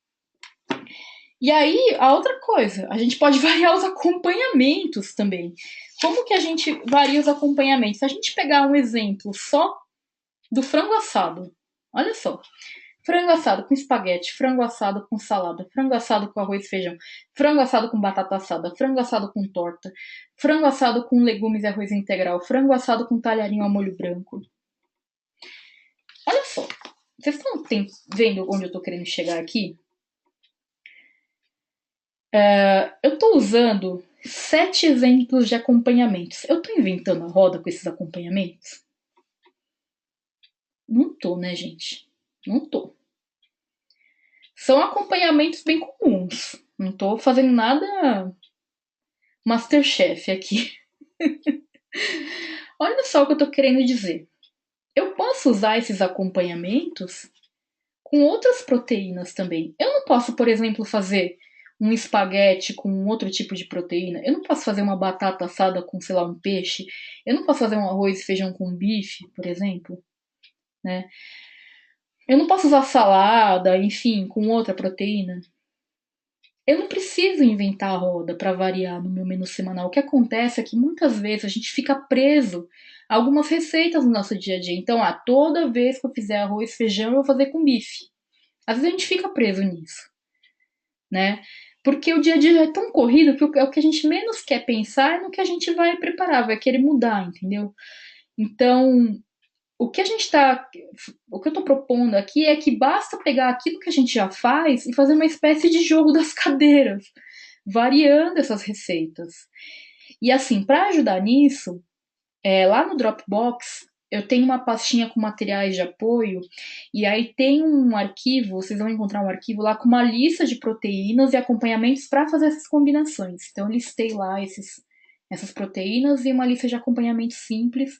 E aí, a outra coisa, a gente pode variar os acompanhamentos também. Como que a gente varia os acompanhamentos? Se a gente pegar um exemplo só do frango assado, olha só. Frango assado com espaguete, frango assado com salada, frango assado com arroz e feijão, frango assado com batata assada, frango assado com torta, frango assado com legumes e arroz integral, frango assado com talharinho ao molho branco. Olha só, vocês estão vendo onde eu estou querendo chegar aqui? Eu estou usando 7 exemplos de acompanhamentos. Eu estou inventando a roda com esses acompanhamentos? Não tô, né, gente? Não tô. São acompanhamentos bem comuns. Não tô fazendo nada Masterchef aqui. Olha só o que eu tô querendo dizer. Eu posso usar esses acompanhamentos com outras proteínas também. Eu não posso, por exemplo, fazer um espaguete com outro tipo de proteína. Eu não posso fazer uma batata assada com, sei lá, um peixe. Eu não posso fazer um arroz e feijão com bife, por exemplo, né? Eu não posso usar salada, enfim, com outra proteína. Eu não preciso inventar a roda para variar no meu menu semanal. O que acontece é que muitas vezes a gente fica preso a algumas receitas no nosso dia a dia. Então, toda vez que eu fizer arroz e feijão, eu vou fazer com bife. Às vezes a gente fica preso nisso, né? Porque o dia a dia já é tão corrido que o que a gente menos quer pensar é no que a gente vai preparar, vai querer mudar, entendeu? Então, o que a gente tá. O que eu tô propondo aqui é que basta pegar aquilo que a gente já faz e fazer uma espécie de jogo das cadeiras, variando essas receitas. E assim, para ajudar nisso, lá no Dropbox eu tenho uma pastinha com materiais de apoio e aí tem um arquivo, vocês vão encontrar um arquivo lá com uma lista de proteínas e acompanhamentos para fazer essas combinações. Então eu listei lá essas proteínas e uma lista de acompanhamentos simples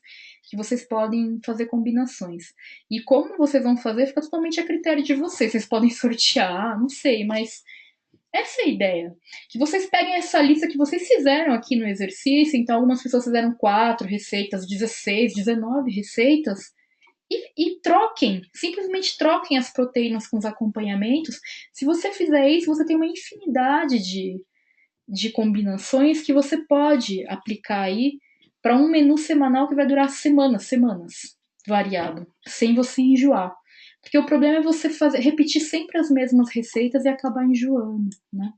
que vocês podem fazer combinações. E como vocês vão fazer fica totalmente a critério de vocês. Vocês podem sortear, não sei, mas essa é a ideia. Que vocês peguem essa lista que vocês fizeram aqui no exercício. Então, algumas pessoas fizeram 4 receitas, 16, 19 receitas. E troquem, simplesmente troquem as proteínas com os acompanhamentos. Se você fizer isso, você tem uma infinidade de combinações que você pode aplicar aí para um menu semanal que vai durar semanas, variado, sem você enjoar. Porque o problema é você repetir sempre as mesmas receitas e acabar enjoando, né?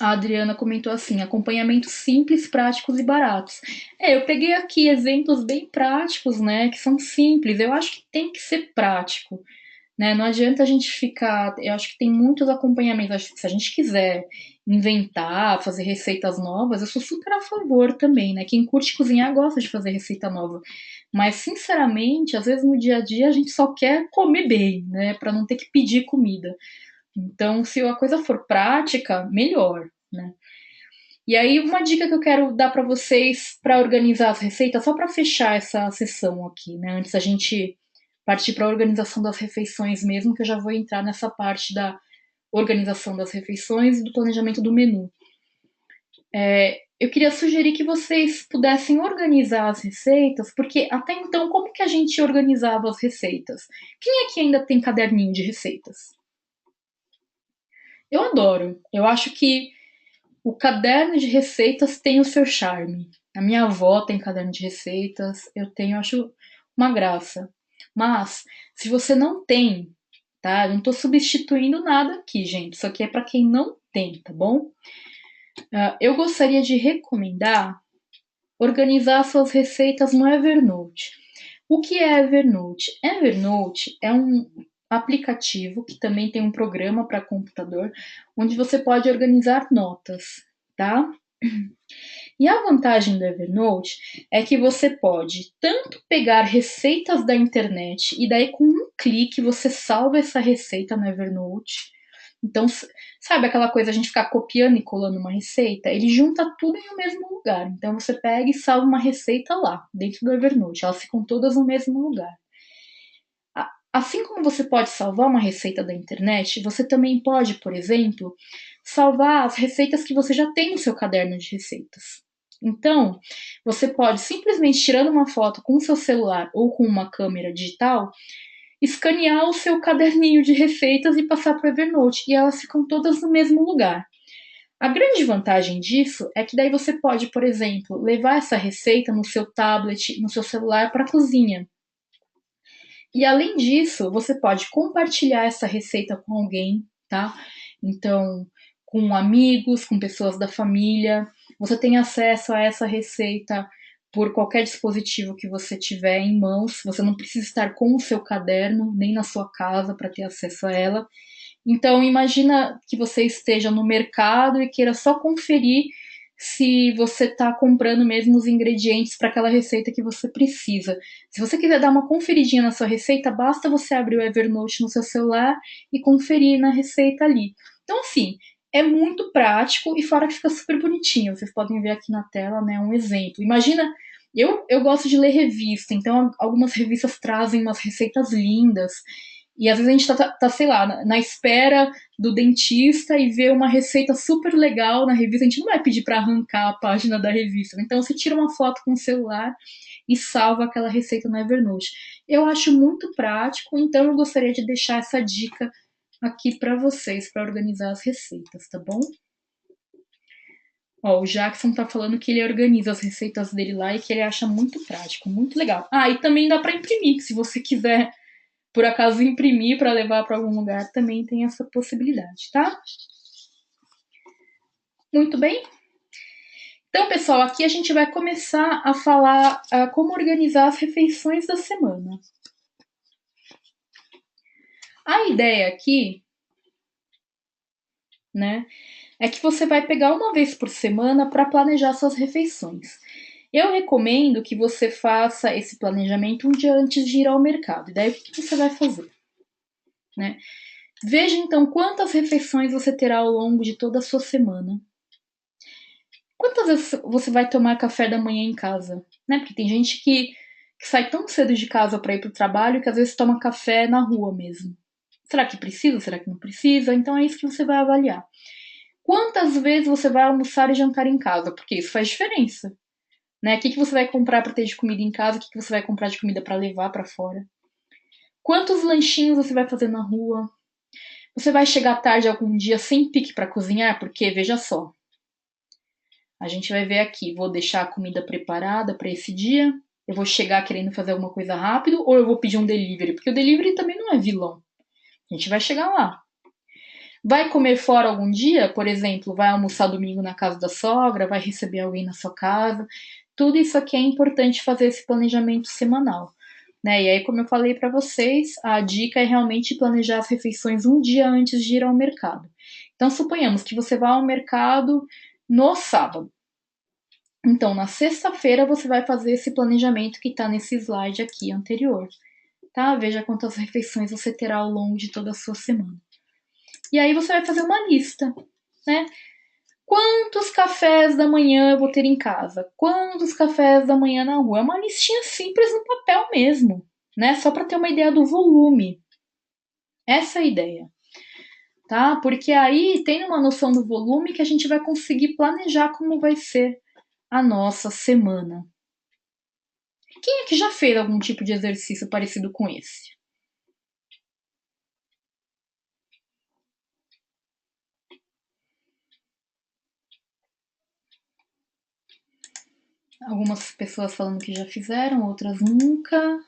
A Adriana comentou assim: acompanhamentos simples, práticos e baratos. Eu peguei aqui exemplos bem práticos, né? Que são simples. Eu acho que tem que ser prático, né? Não adianta a gente ficar. Eu acho que tem muitos acompanhamentos. Acho que se a gente quiser inventar, fazer receitas novas, eu sou super a favor também, né? Quem curte cozinhar gosta de fazer receita nova. Mas, sinceramente, às vezes no dia a dia a gente só quer comer bem, né? Para não ter que pedir comida. Então, se a coisa for prática, melhor, né? E aí, uma dica que eu quero dar para vocês para organizar as receitas, só para fechar essa sessão aqui, né? Antes da gente partir para a organização das refeições mesmo, que eu já vou entrar nessa parte da organização das refeições e do planejamento do menu. Eu queria sugerir que vocês pudessem organizar as receitas, porque até então, como que a gente organizava as receitas? Quem aqui ainda tem caderninho de receitas? Eu adoro. Eu acho que o caderno de receitas tem o seu charme. A minha avó tem caderno de receitas, eu tenho, acho uma graça. Mas, se você não tem, tá? Eu não tô substituindo nada aqui, gente. Isso aqui é para quem não tem, tá bom? Eu gostaria de recomendar organizar suas receitas no Evernote. O que é Evernote? Evernote é um aplicativo que também tem um programa para computador onde você pode organizar notas, tá? E a vantagem do Evernote é que você pode tanto pegar receitas da internet e daí com um clique você salva essa receita no Evernote. Então, sabe aquela coisa a gente ficar copiando e colando uma receita? Ele junta tudo em um mesmo lugar. Então você pega e salva uma receita lá, dentro do Evernote. Elas ficam todas no mesmo lugar. Assim como você pode salvar uma receita da internet, você também pode, por exemplo, salvar as receitas que você já tem no seu caderno de receitas. Então, você pode simplesmente tirando uma foto com o seu celular ou com uma câmera digital, escanear o seu caderninho de receitas e passar para o Evernote, e elas ficam todas no mesmo lugar. A grande vantagem disso é que daí você pode, por exemplo, levar essa receita no seu tablet, no seu celular para a cozinha. E além disso, você pode compartilhar essa receita com alguém, tá? Então, com amigos, com pessoas da família. Você tem acesso a essa receita por qualquer dispositivo que você tiver em mãos. Você não precisa estar com o seu caderno, nem na sua casa para ter acesso a ela. Então, imagina que você esteja no mercado e queira só conferir se você está comprando mesmo os ingredientes para aquela receita que você precisa. Se você quiser dar uma conferidinha na sua receita, basta você abrir o Evernote no seu celular e conferir na receita ali. Então, assim, é muito prático e fora que fica super bonitinho. Vocês podem ver aqui na tela, né, um exemplo. Imagina, eu gosto de ler revista, então algumas revistas trazem umas receitas lindas. E às vezes a gente tá sei lá, na espera do dentista e vê uma receita super legal na revista. A gente não vai pedir para arrancar a página da revista. Então você tira uma foto com o celular e salva aquela receita no Evernote. Eu acho muito prático, então eu gostaria de deixar essa dica aqui para vocês, para organizar as receitas, tá bom? Ó, o Jackson tá falando que ele organiza as receitas dele lá e que ele acha muito prático, muito legal. Ah, e também dá para imprimir, se você quiser por acaso imprimir para levar para algum lugar, também tem essa possibilidade, tá? Muito bem. Então, pessoal, aqui a gente vai começar a falar como organizar as refeições da semana. A ideia aqui, né, é que você vai pegar uma vez por semana para planejar suas refeições. Eu recomendo que você faça esse planejamento um dia antes de ir ao mercado. E daí o que você vai fazer? Né? Veja então quantas refeições você terá ao longo de toda a sua semana. Quantas vezes você vai tomar café da manhã em casa? Né? Porque tem gente que sai tão cedo de casa para ir para o trabalho que às vezes toma café na rua mesmo. Será que precisa? Será que não precisa? Então é isso que você vai avaliar. Quantas vezes você vai almoçar e jantar em casa? Porque isso faz diferença. Né? O que você vai comprar para ter de comida em casa? O que você vai comprar de comida para levar para fora? Quantos lanchinhos você vai fazer na rua? Você vai chegar tarde algum dia sem pique para cozinhar? Porque, veja só, a gente vai ver aqui, vou deixar a comida preparada para esse dia, eu vou chegar querendo fazer alguma coisa rápido ou eu vou pedir um delivery? Porque o delivery também não é vilão. A gente vai chegar lá. Vai comer fora algum dia? Por exemplo, vai almoçar domingo na casa da sogra, vai receber alguém na sua casa. Tudo isso aqui é importante fazer esse planejamento semanal. Né? E aí, como eu falei para vocês, a dica é realmente planejar as refeições um dia antes de ir ao mercado. Então, suponhamos que você vá ao mercado no sábado. Então, na sexta-feira, você vai fazer esse planejamento que está nesse slide aqui anterior. Tá? Veja quantas refeições você terá ao longo de toda a sua semana. E aí você vai fazer uma lista, né? Quantos cafés da manhã eu vou ter em casa? Quantos cafés da manhã na rua? É uma listinha simples no papel mesmo, né? Só para ter uma ideia do volume. Essa é a ideia. tá? Porque aí tem uma noção do volume que a gente vai conseguir planejar como vai ser a nossa semana. Quem é que já fez algum tipo de exercício parecido com esse? Algumas pessoas falando que já fizeram, outras nunca.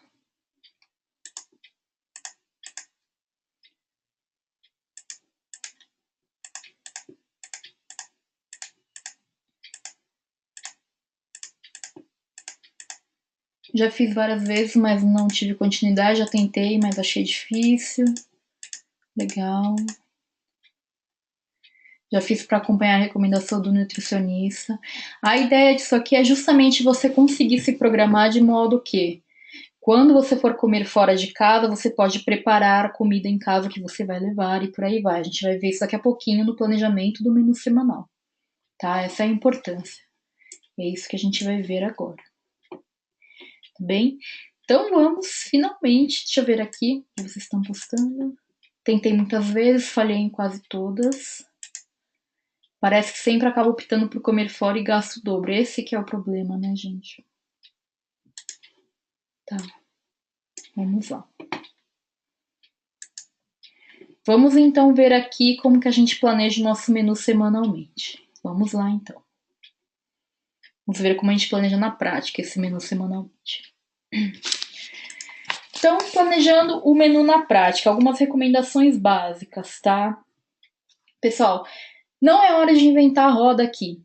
Já fiz várias vezes, mas não tive continuidade. Já tentei, mas achei difícil. Legal. Já fiz para acompanhar a recomendação do nutricionista. A ideia disso aqui é justamente você conseguir se programar de modo que, quando você for comer fora de casa, você pode preparar a comida em casa que você vai levar e por aí vai. A gente vai ver isso daqui a pouquinho no planejamento do menu semanal, tá? Essa é a importância. É isso que a gente vai ver agora, tá bem? Então vamos, finalmente, deixa eu ver aqui o que vocês estão postando. Tentei muitas vezes, falhei em quase todas. Parece que sempre acabo optando por comer fora e gasto o dobro. Esse que é o problema, né, gente? Tá, vamos lá. Vamos então ver aqui como que a gente planeja o nosso menu semanalmente. Vamos lá então. Vamos ver como a gente planeja na prática esse menu semanalmente. Então, planejando o menu na prática, algumas recomendações básicas, tá? Pessoal, não é hora de inventar a roda aqui.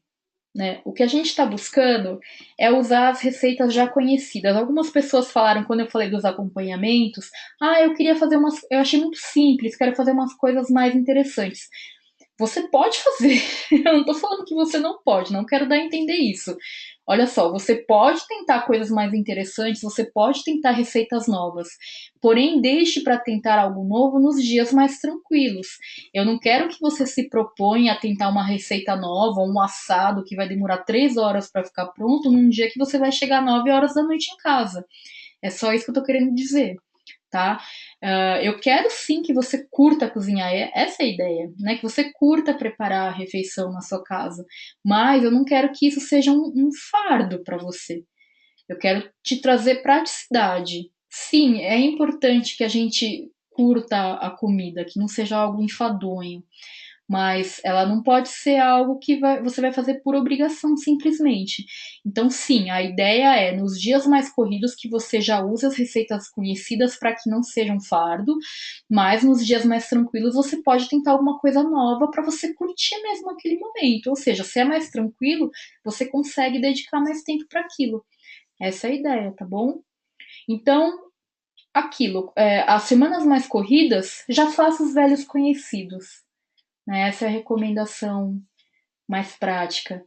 Né? O que a gente está buscando é usar as receitas já conhecidas. Algumas pessoas falaram, quando eu falei dos acompanhamentos, eu queria fazer umas. Eu achei muito simples, quero fazer umas coisas mais interessantes. Você pode fazer. Eu não estou falando que você não pode, não quero dar a entender isso. Olha só, você pode tentar coisas mais interessantes, você pode tentar receitas novas, porém deixe para tentar algo novo nos dias mais tranquilos. Eu não quero que você se proponha a tentar uma receita nova, um assado que vai demorar 3 horas para ficar pronto, num dia que você vai chegar 9 horas da noite em casa. É só isso que eu tô querendo dizer, tá? Eu quero sim que você curta cozinhar, essa é a ideia, né? Que você curta preparar a refeição na sua casa, mas eu não quero que isso seja um fardo para você. Eu quero te trazer praticidade. Sim, é importante que a gente curta a comida, que não seja algo enfadonho, mas ela não pode ser algo que você vai fazer por obrigação simplesmente. Então, sim, a ideia é nos dias mais corridos que você já use as receitas conhecidas para que não seja um fardo, mas nos dias mais tranquilos você pode tentar alguma coisa nova para você curtir mesmo aquele momento. Ou seja, se é mais tranquilo, você consegue dedicar mais tempo para aquilo. Essa é a ideia, tá bom? Então, as semanas mais corridas, já faça os velhos conhecidos. Né? Essa é a recomendação mais prática.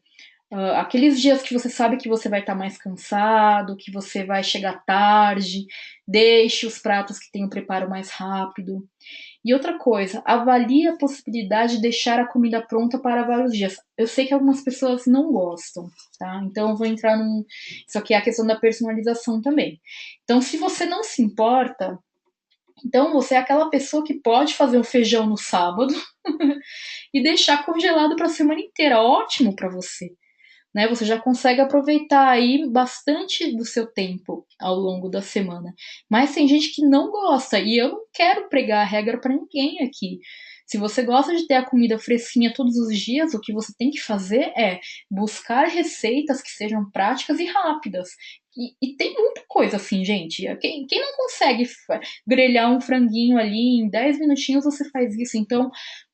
Aqueles dias que você sabe que você vai estar mais cansado, que você vai chegar tarde, deixe os pratos que têm o preparo mais rápido. E outra coisa, avalie a possibilidade de deixar a comida pronta para vários dias. Eu sei que algumas pessoas não gostam, tá? Então eu vou entrar num. Isso aqui é a questão da personalização também. Então, se você não se importa, então você é aquela pessoa que pode fazer o feijão no sábado e deixar congelado para a semana inteira. Ótimo para você. Né? Você já consegue aproveitar aí bastante do seu tempo ao longo da semana. Mas tem gente que não gosta e eu não quero pregar a regra para ninguém aqui. Se você gosta de ter a comida fresquinha todos os dias, o que você tem que fazer é buscar receitas que sejam práticas e rápidas. E tem muita coisa assim, gente. Quem não consegue grelhar um franguinho ali em 10 minutinhos, você faz isso. Então,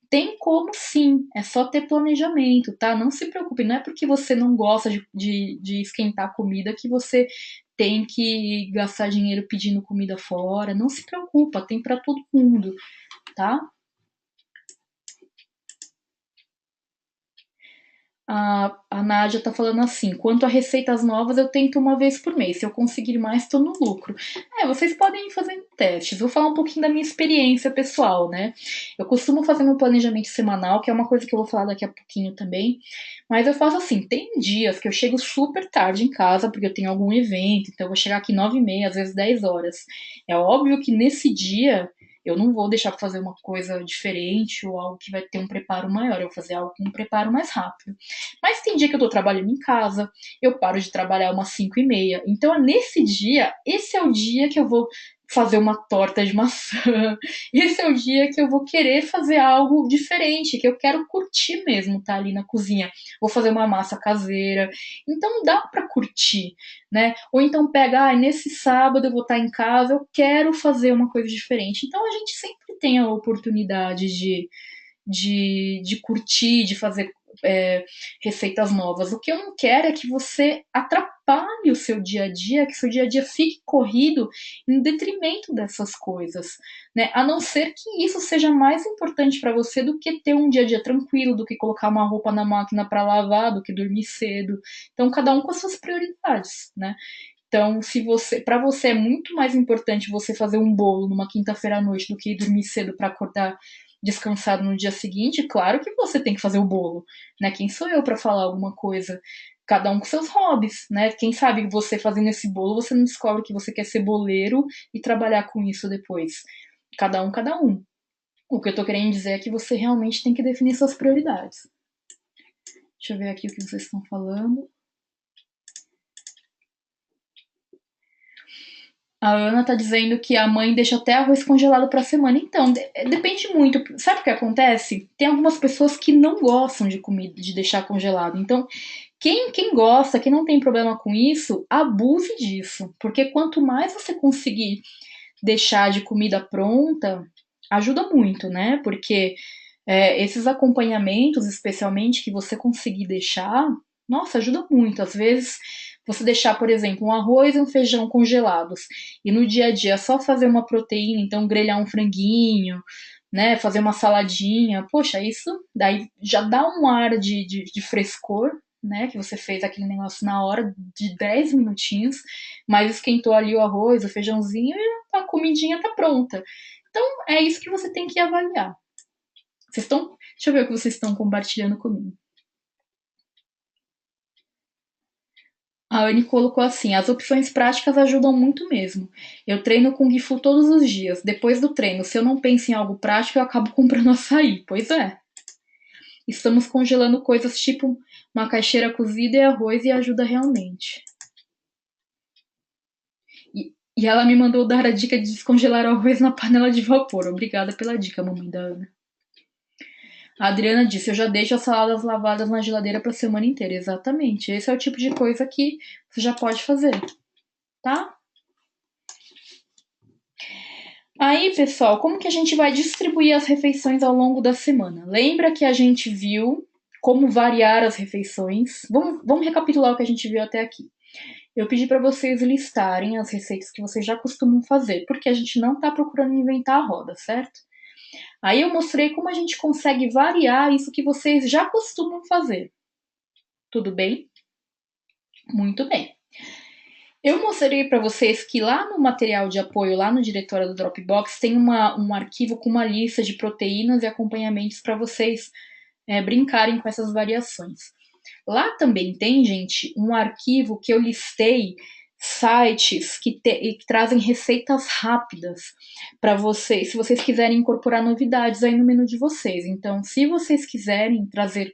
tem como sim, é só ter planejamento, tá? Não se preocupe, não é porque você não gosta de esquentar comida que você tem que gastar dinheiro pedindo comida fora. Não se preocupa, tem para todo mundo, tá? A Nádia tá falando assim: quanto a receitas novas, eu tento uma vez por mês. Se eu conseguir mais, tô no lucro. Vocês podem ir fazendo testes. Vou falar um pouquinho da minha experiência pessoal, né? Eu costumo fazer meu planejamento semanal, que é uma coisa que eu vou falar daqui a pouquinho também. Mas eu faço assim: tem dias que eu chego super tarde em casa, porque eu tenho algum evento, então eu vou chegar aqui 9h30, às vezes 10 horas. É óbvio que nesse dia Eu não vou deixar para fazer uma coisa diferente ou algo que vai ter um preparo maior, eu vou fazer algo com um preparo mais rápido. Mas tem dia que eu tô trabalhando em casa, eu paro de trabalhar umas 5h30. Então, nesse dia, esse é o dia que eu vou fazer uma torta de maçã. Esse é o dia que eu vou querer fazer algo diferente, que eu quero curtir mesmo, tá ali na cozinha. Vou fazer uma massa caseira. Então dá para curtir, né? Ou então pega, nesse sábado eu vou estar em casa, eu quero fazer uma coisa diferente. Então a gente sempre tem a oportunidade de curtir, de fazer receitas novas. O que eu não quero é que você atrapalhe o seu dia a dia, que seu dia a dia fique corrido em detrimento dessas coisas, né? A não ser que isso seja mais importante para você do que ter um dia a dia tranquilo, do que colocar uma roupa na máquina para lavar, do que dormir cedo. Então, cada um com as suas prioridades, né? Então, se você, para você é muito mais importante você fazer um bolo numa quinta-feira à noite do que ir dormir cedo para acordar descansado no dia seguinte, claro que você tem que fazer o bolo, né? Quem sou eu para falar alguma coisa? Cada um com seus hobbies, né? Quem sabe você fazendo esse bolo, você não descobre que você quer ser boleiro e trabalhar com isso depois. Cada um, cada um. O que eu tô querendo dizer é que você realmente tem que definir suas prioridades. Deixa eu ver aqui o que vocês estão falando. A Ana tá dizendo que a mãe deixa até arroz congelado pra semana. Então, depende muito. Sabe o que acontece? Tem algumas pessoas que não gostam de comida, de deixar congelado. Então, quem gosta, quem não tem problema com isso, abuse disso. Porque quanto mais você conseguir deixar de comida pronta, ajuda muito, né? Porque esses acompanhamentos, especialmente, que você conseguir deixar, nossa, ajuda muito. Às vezes, você deixar, por exemplo, um arroz e um feijão congelados, e no dia a dia só fazer uma proteína, então grelhar um franguinho, né, fazer uma saladinha, poxa, isso daí já dá um ar de frescor, né, que você fez aquele negócio na hora de 10 minutinhos, mas esquentou ali o arroz, o feijãozinho e a comidinha tá pronta. Então, é isso que você tem que avaliar. Vocês estão. Deixa eu ver o que vocês estão compartilhando comigo. A Anne colocou assim: as opções práticas ajudam muito mesmo. Eu treino Kung Fu todos os dias. Depois do treino, se eu não penso em algo prático, eu acabo comprando açaí. Pois é. Estamos congelando coisas tipo macaxeira cozida e arroz e ajuda realmente. E ela me mandou dar a dica de descongelar o arroz na panela de vapor. Obrigada pela dica, mamãe da Ana. A Adriana disse: eu já deixo as saladas lavadas na geladeira para a semana inteira. Exatamente. Esse é o tipo de coisa que você já pode fazer, tá? Aí, pessoal, como que a gente vai distribuir as refeições ao longo da semana? Lembra que a gente viu como variar as refeições? Vamos recapitular o que a gente viu até aqui. Eu pedi para vocês listarem as receitas que vocês já costumam fazer, porque a gente não está procurando inventar a roda, certo? Aí eu mostrei como a gente consegue variar isso que vocês já costumam fazer. Tudo bem? Muito bem. Eu mostrei para vocês que lá no material de apoio, lá no diretório do Dropbox, tem um arquivo com uma lista de proteínas e acompanhamentos para vocês brincarem com essas variações. Lá também tem, gente, um arquivo que eu listei sites que trazem receitas rápidas para vocês, se vocês quiserem incorporar novidades aí no menu de vocês. Então, se vocês quiserem trazer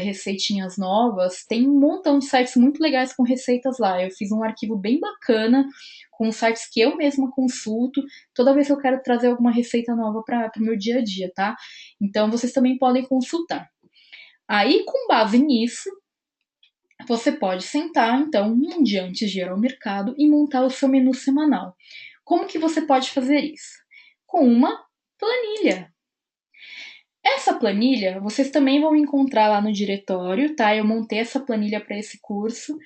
receitinhas novas, tem um montão de sites muito legais com receitas lá. Eu fiz um arquivo bem bacana com sites que eu mesma consulto toda vez que eu quero trazer alguma receita nova para o meu dia a dia, tá? Então, vocês também podem consultar. Aí, com base nisso, você pode sentar, então, um dia antes de ir ao mercado e montar o seu menu semanal. Como que você pode fazer isso? Com uma planilha. Essa planilha vocês também vão encontrar lá no diretório, tá? Eu montei essa planilha para esse curso.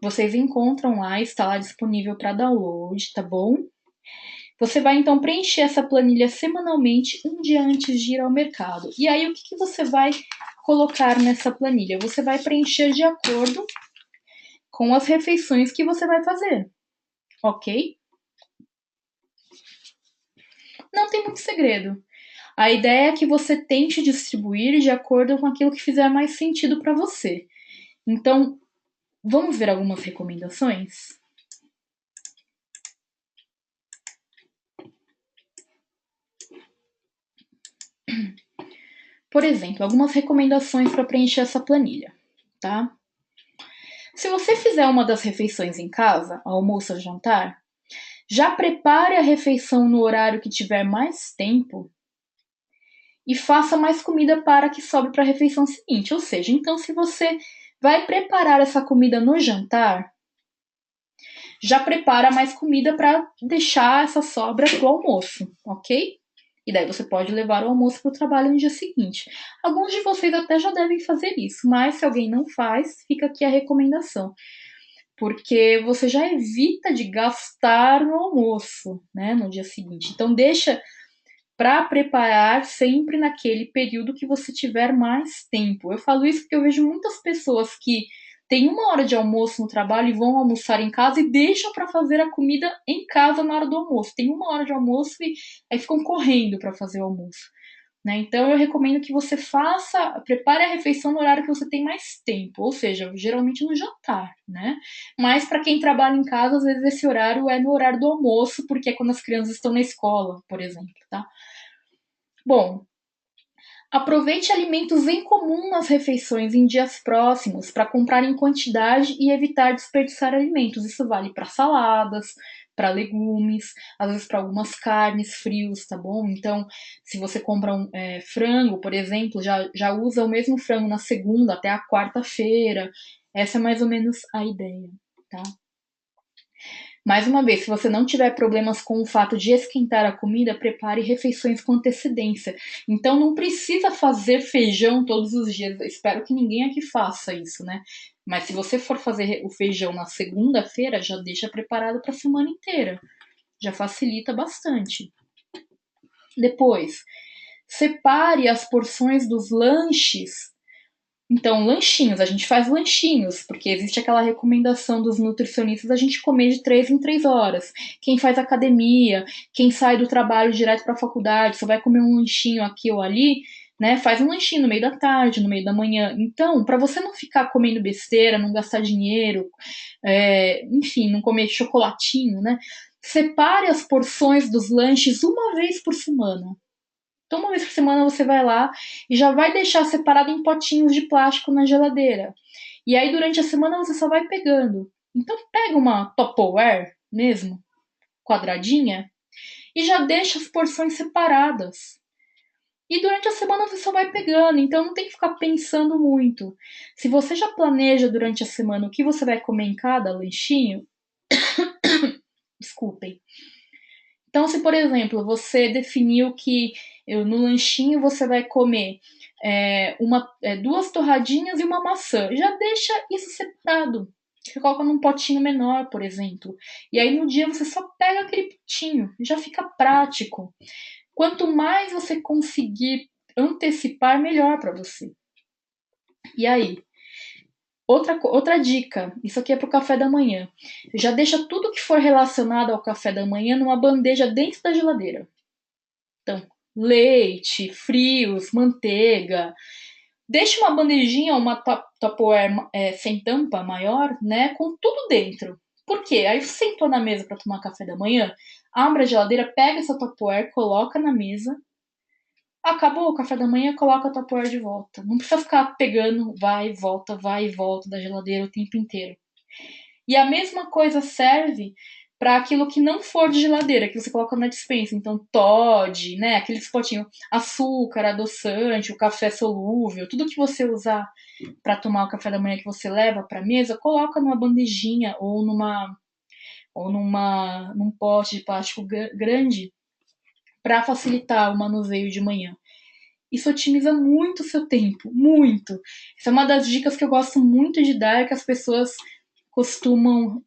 Vocês encontram lá, está lá disponível para download, tá bom? Você vai então preencher essa planilha semanalmente, um dia antes de ir ao mercado. E aí, o que você vai colocar nessa planilha? Você vai preencher de acordo com as refeições que você vai fazer, ok? Não tem muito segredo. A ideia é que você tente distribuir de acordo com aquilo que fizer mais sentido para você. Então, vamos ver algumas recomendações? Por exemplo, algumas recomendações para preencher essa planilha, tá? Se você fizer uma das refeições em casa, almoço ou jantar, já prepare a refeição no horário que tiver mais tempo e faça mais comida para que sobre para a refeição seguinte. Ou seja, então se você vai preparar essa comida no jantar, já prepara mais comida para deixar essa sobra pro almoço, ok? E daí você pode levar o almoço para o trabalho no dia seguinte. Alguns de vocês até já devem fazer isso, mas se alguém não faz, fica aqui a recomendação. Porque você já evita de gastar no almoço, né, no dia seguinte. Então deixa para preparar sempre naquele período que você tiver mais tempo. Eu falo isso porque eu vejo muitas pessoas que têm 1 hora de almoço no trabalho e vão almoçar em casa e deixam para fazer a comida em casa na hora do almoço. Tem 1 hora de almoço e aí ficam correndo para fazer o almoço. Né? Então eu recomendo que você prepare a refeição no horário que você tem mais tempo, ou seja, geralmente no jantar, né? Mas para quem trabalha em casa, às vezes esse horário é no horário do almoço, porque é quando as crianças estão na escola, por exemplo, tá? Bom, aproveite alimentos em comum nas refeições em dias próximos para comprar em quantidade e evitar desperdiçar alimentos. Isso vale para saladas, para legumes, às vezes para algumas carnes frios, tá bom? Então, se você compra frango, por exemplo, já usa o mesmo frango na segunda até a quarta-feira. Essa é mais ou menos a ideia, tá? Mais uma vez, se você não tiver problemas com o fato de esquentar a comida, prepare refeições com antecedência. Então não precisa fazer feijão todos os dias. Espero que ninguém aqui faça isso, né? Mas se você for fazer o feijão na segunda-feira, já deixa preparado para a semana inteira. Já facilita bastante. Depois, separe as porções dos lanches. Então, lanchinhos, a gente faz lanchinhos, porque existe aquela recomendação dos nutricionistas a gente comer de 3 em 3 horas. Quem faz academia, quem sai do trabalho direto para a faculdade, só vai comer um lanchinho aqui ou ali, né? Faz um lanchinho no meio da tarde, no meio da manhã. Então, para você não ficar comendo besteira, não gastar dinheiro, enfim, não comer chocolatinho, né? Separe as porções dos lanches uma vez por semana. Então, uma vez por semana você vai lá e já vai deixar separado em potinhos de plástico na geladeira. E aí, durante a semana, você só vai pegando. Então, pega uma Tupperware mesmo, quadradinha, e já deixa as porções separadas. E durante a semana você só vai pegando, então não tem que ficar pensando muito. Se você já planeja durante a semana o que você vai comer em cada lanchinho, desculpem. Então, se por exemplo você definiu que no lanchinho você vai comer 2 torradinhas e uma maçã, já deixa isso separado. Você coloca num potinho menor, por exemplo. E aí no dia você só pega aquele potinho, já fica prático. Quanto mais você conseguir antecipar, melhor para você. E aí, outra dica, isso aqui é para o café da manhã. Já deixa tudo que for relacionado ao café da manhã numa bandeja dentro da geladeira. Então, leite, frios, manteiga. Deixa uma bandejinha, uma Tupperware sem tampa maior, né, com tudo dentro. Por quê? Aí você sentou na mesa para tomar café da manhã, abre a geladeira, pega essa Tupperware, coloca na mesa. Acabou o café da manhã, coloca a Tupperware de volta. Não precisa ficar pegando, vai e volta da geladeira o tempo inteiro. E a mesma coisa serve para aquilo que não for de geladeira, que você coloca na despensa. Então, Toddy, né? Aqueles potinhos, açúcar, adoçante, o café solúvel, tudo que você usar para tomar o café da manhã que você leva para a mesa, coloca numa bandejinha ou num pote de plástico grande para facilitar o manuseio de manhã. Isso otimiza muito o seu tempo, muito. Essa é uma das dicas que eu gosto muito de dar, que as pessoas costumam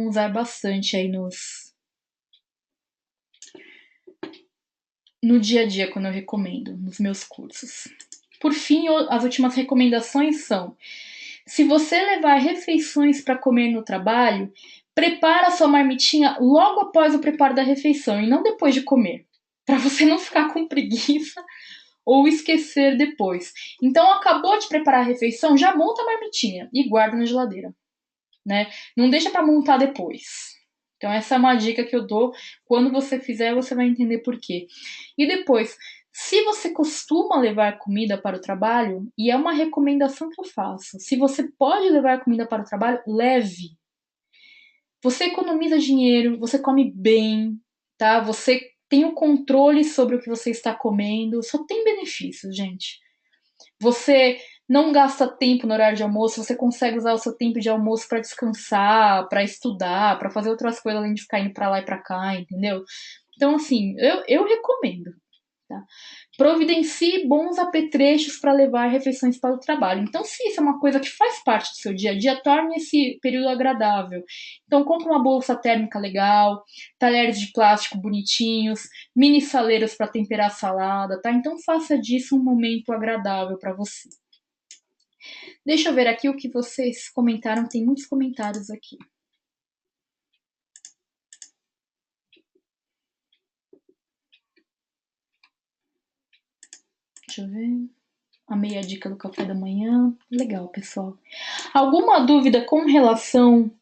usar bastante aí no dia a dia, quando eu recomendo, nos meus cursos. Por fim, as últimas recomendações são: se você levar refeições para comer no trabalho, prepara a sua marmitinha logo após o preparo da refeição e não depois de comer, para você não ficar com preguiça ou esquecer depois. Então, acabou de preparar a refeição, já monta a marmitinha e guarda na geladeira, né? Não deixa para montar depois. Então, essa é uma dica que eu dou. Quando você fizer, você vai entender por quê. E depois, Se você costuma levar comida para o trabalho, e é uma recomendação que eu faço, se você pode levar comida para o trabalho, leve. Você economiza dinheiro, você come bem, tá? Você tem o controle sobre o que você está comendo, só tem benefícios, gente. Você não gasta tempo no horário de almoço, você consegue usar o seu tempo de almoço para descansar, para estudar, para fazer outras coisas além de ficar indo para lá e para cá, entendeu? Então, assim, eu recomendo. Tá? Providencie bons apetrechos para levar refeições para o trabalho. Então, se isso é uma coisa que faz parte do seu dia a dia, torne esse período agradável. Então, compre uma bolsa térmica legal, talheres de plástico bonitinhos, mini saleiros para temperar a salada, tá? Então, faça disso um momento agradável para você. Deixa eu ver aqui o que vocês comentaram, tem muitos comentários aqui. Deixa eu ver. Amei a dica do café da manhã. Legal, pessoal. Alguma dúvida com relação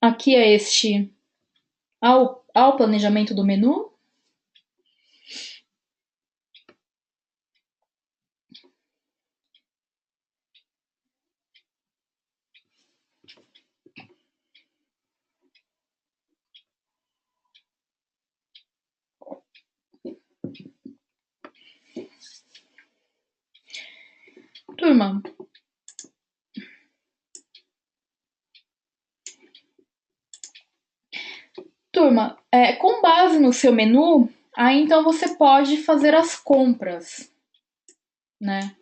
aqui a ao planejamento do menu? Turma, com base no seu menu, aí então você pode fazer as compras, né?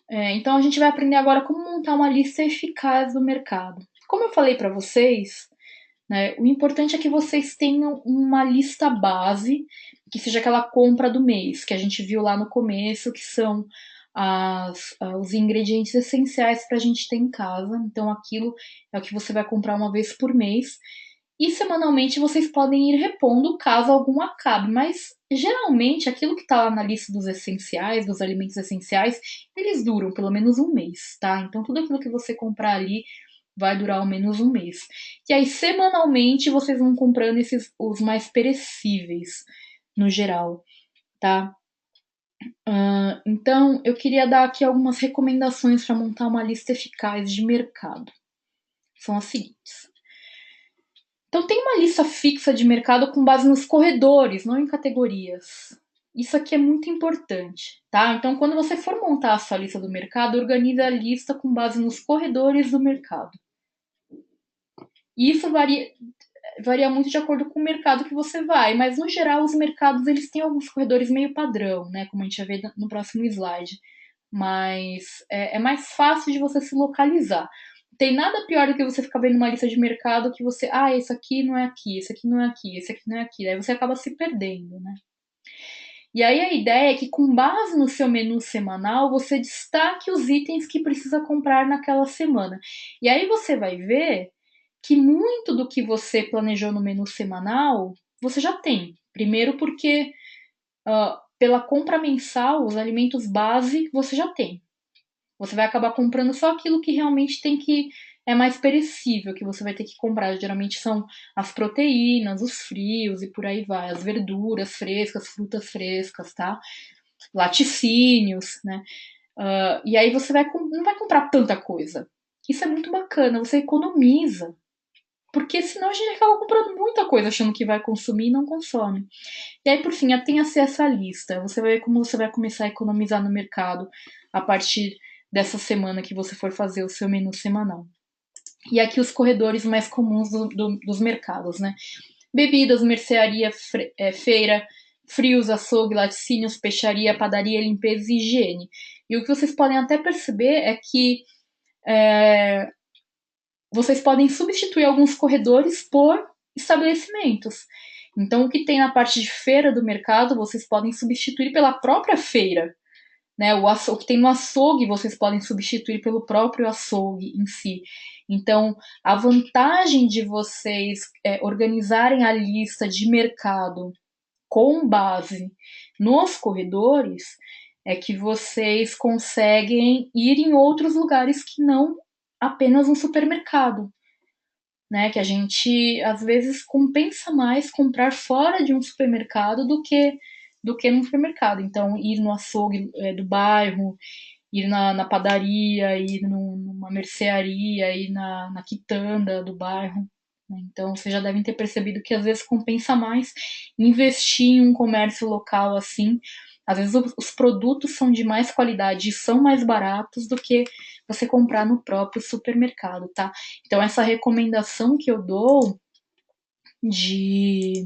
Então a gente vai aprender agora como montar uma lista eficaz do mercado. Como eu falei para vocês, né, o importante é que vocês tenham uma lista base, que seja aquela compra do mês, que a gente viu lá no começo, que são os ingredientes essenciais para a gente ter em casa. Então aquilo é o que você vai comprar uma vez por mês. E semanalmente vocês podem ir repondo caso algum acabe, mas geralmente aquilo que está lá na lista dos essenciais, dos alimentos essenciais, eles duram pelo menos um mês, tá? Então tudo aquilo que você comprar ali vai durar ao menos um mês. E aí semanalmente vocês vão comprando os mais perecíveis no geral, tá? Então eu queria dar aqui algumas recomendações para montar uma lista eficaz de mercado. São as seguintes. Então, tem uma lista fixa de mercado com base nos corredores, não em categorias. Isso aqui é muito importante, tá? Então, quando você for montar a sua lista do mercado, organize a lista com base nos corredores do mercado. E isso varia muito de acordo com o mercado que você vai, mas no geral os mercados eles têm alguns corredores meio padrão, né? Como a gente vai ver no próximo slide. Mas é mais fácil de você se localizar. Tem nada pior do que você ficar vendo uma lista de mercado que você, esse aqui não é aqui, esse aqui não é aqui, esse aqui não é aqui. Aí você acaba se perdendo, né? E aí a ideia é que com base no seu menu semanal, você destaque os itens que precisa comprar naquela semana. E aí você vai ver que muito do que você planejou no menu semanal, você já tem. Primeiro porque pela compra mensal, os alimentos base você já tem. Você vai acabar comprando só aquilo que realmente tem que é mais perecível, que você vai ter que comprar. Geralmente são as proteínas, os frios e por aí vai, as verduras frescas, frutas frescas, tá? Laticínios, né? E aí você não vai comprar tanta coisa. Isso é muito bacana, você economiza. Porque senão a gente acaba comprando muita coisa achando que vai consumir e não consome. E aí, por fim, tenha-se essa lista. Você vai ver como você vai começar a economizar no mercado a partir dessa semana que você for fazer o seu menu semanal. E aqui os corredores mais comuns dos mercados, né? Bebidas, mercearia, feira, frios, açougue, laticínios, peixaria, padaria, limpeza e higiene. E o que vocês podem até perceber é que vocês podem substituir alguns corredores por estabelecimentos. Então, o que tem na parte de feira do mercado, vocês podem substituir pela própria feira. Né? O que tem no açougue, vocês podem substituir pelo próprio açougue em si. Então, a vantagem de vocês organizarem a lista de mercado com base nos corredores é que vocês conseguem ir em outros lugares que não apenas um supermercado, né? Que a gente às vezes compensa mais comprar fora de um supermercado do que no supermercado. Então, ir no açougue do bairro, ir na padaria, ir numa mercearia, ir na quitanda do bairro. Né? Então, vocês já devem ter percebido que às vezes compensa mais investir em um comércio local assim. Às vezes os produtos são de mais qualidade e são mais baratos do que você comprar no próprio supermercado, tá? Então, essa recomendação que eu dou de,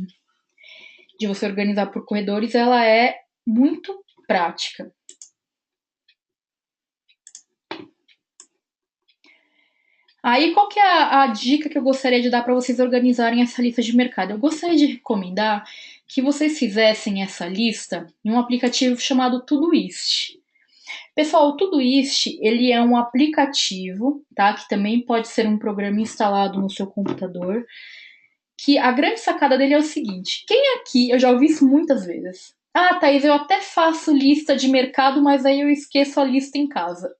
de você organizar por corredores, ela é muito prática. Aí, qual que é a dica que eu gostaria de dar para vocês organizarem essa lista de mercado? Eu gostaria de recomendar que vocês fizessem essa lista em um aplicativo chamado Todoist. Pessoal, o Todoist, ele é um aplicativo, tá? Que também pode ser um programa instalado no seu computador, que a grande sacada dele é o seguinte, quem aqui, eu já ouvi isso muitas vezes, ah, Thaís, eu até faço lista de mercado, mas aí eu esqueço a lista em casa.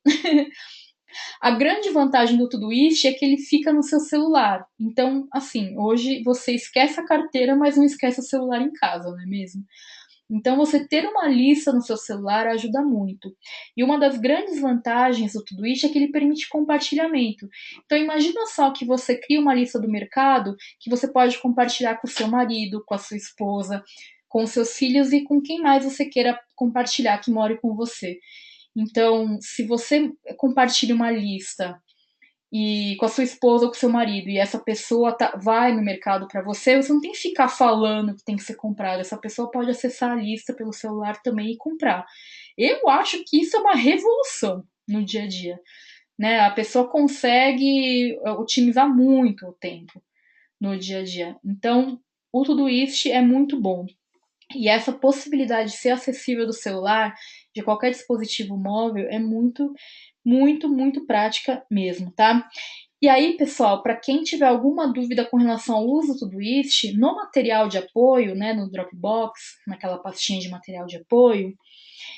A grande vantagem do Todoist é que ele fica no seu celular. Então, assim, hoje você esquece a carteira, mas não esquece o celular em casa, não é mesmo? Então, você ter uma lista no seu celular ajuda muito. E uma das grandes vantagens do Todoist é que ele permite compartilhamento. Então, imagina só que você cria uma lista do mercado que você pode compartilhar com o seu marido, com a sua esposa, com os seus filhos e com quem mais você queira compartilhar que more com você. Então, se você compartilha uma lista e com a sua esposa ou com o seu marido e essa pessoa vai no mercado para você, você não tem que ficar falando que tem que ser comprado. Essa pessoa pode acessar a lista pelo celular também e comprar. Eu acho que isso é uma revolução no dia a dia. Né? A pessoa consegue otimizar muito o tempo no dia a dia. Então, o Todoist é muito bom. E essa possibilidade de ser acessível do celular, de qualquer dispositivo móvel, é muito, muito, muito prática mesmo, tá? E aí, pessoal, para quem tiver alguma dúvida com relação ao uso do Todoist, no material de apoio, né, no Dropbox, naquela pastinha de material de apoio,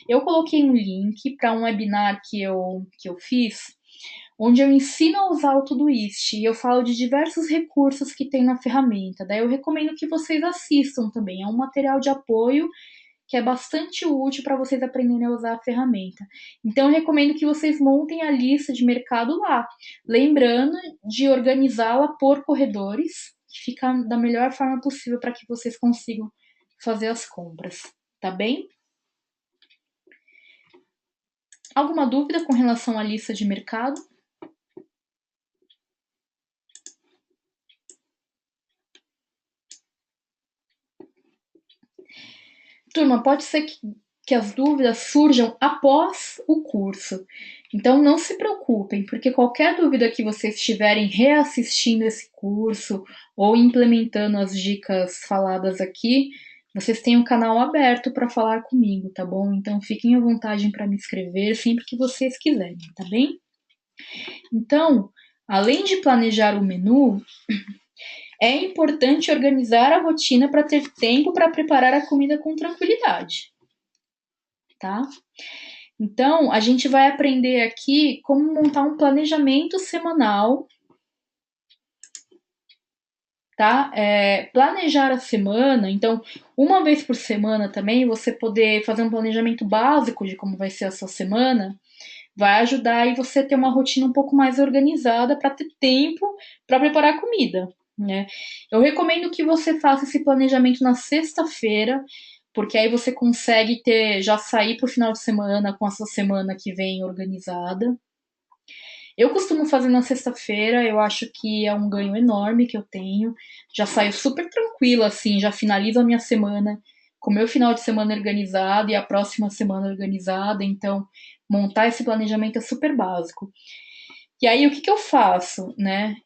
eu coloquei um link para um webinar que eu fiz, onde eu ensino a usar o Todoist e eu falo de diversos recursos que tem na ferramenta. Daí eu recomendo que vocês assistam também. É um material de apoio que é bastante útil para vocês aprenderem a usar a ferramenta. Então eu recomendo que vocês montem a lista de mercado lá, lembrando de organizá-la por corredores, que fica da melhor forma possível para que vocês consigam fazer as compras, tá bem? Alguma dúvida com relação à lista de mercado? Turma, pode ser que as dúvidas surjam após o curso. Então não se preocupem, porque qualquer dúvida que vocês tiverem reassistindo esse curso ou implementando as dicas faladas aqui, vocês têm um canal aberto para falar comigo, tá bom? Então fiquem à vontade para me escrever sempre que vocês quiserem, tá bem? Então, além de planejar o menu, é importante organizar a rotina para ter tempo para preparar a comida com tranquilidade, tá? Então, a gente vai aprender aqui como montar um planejamento semanal, tá? Planejar a semana, então, uma vez por semana também, você poder fazer um planejamento básico de como vai ser a sua semana, vai ajudar aí você a ter uma rotina um pouco mais organizada para ter tempo para preparar a comida, né? Eu recomendo que você faça esse planejamento na sexta-feira, porque aí você consegue já sair para o final de semana com a sua semana que vem organizada. Eu costumo fazer na sexta-feira, eu acho que é um ganho enorme que eu tenho. Já saio super tranquila, assim, já finalizo a minha semana com o meu final de semana organizado e a próxima semana organizada. Então, montar esse planejamento é super básico. E aí, o que eu faço, né?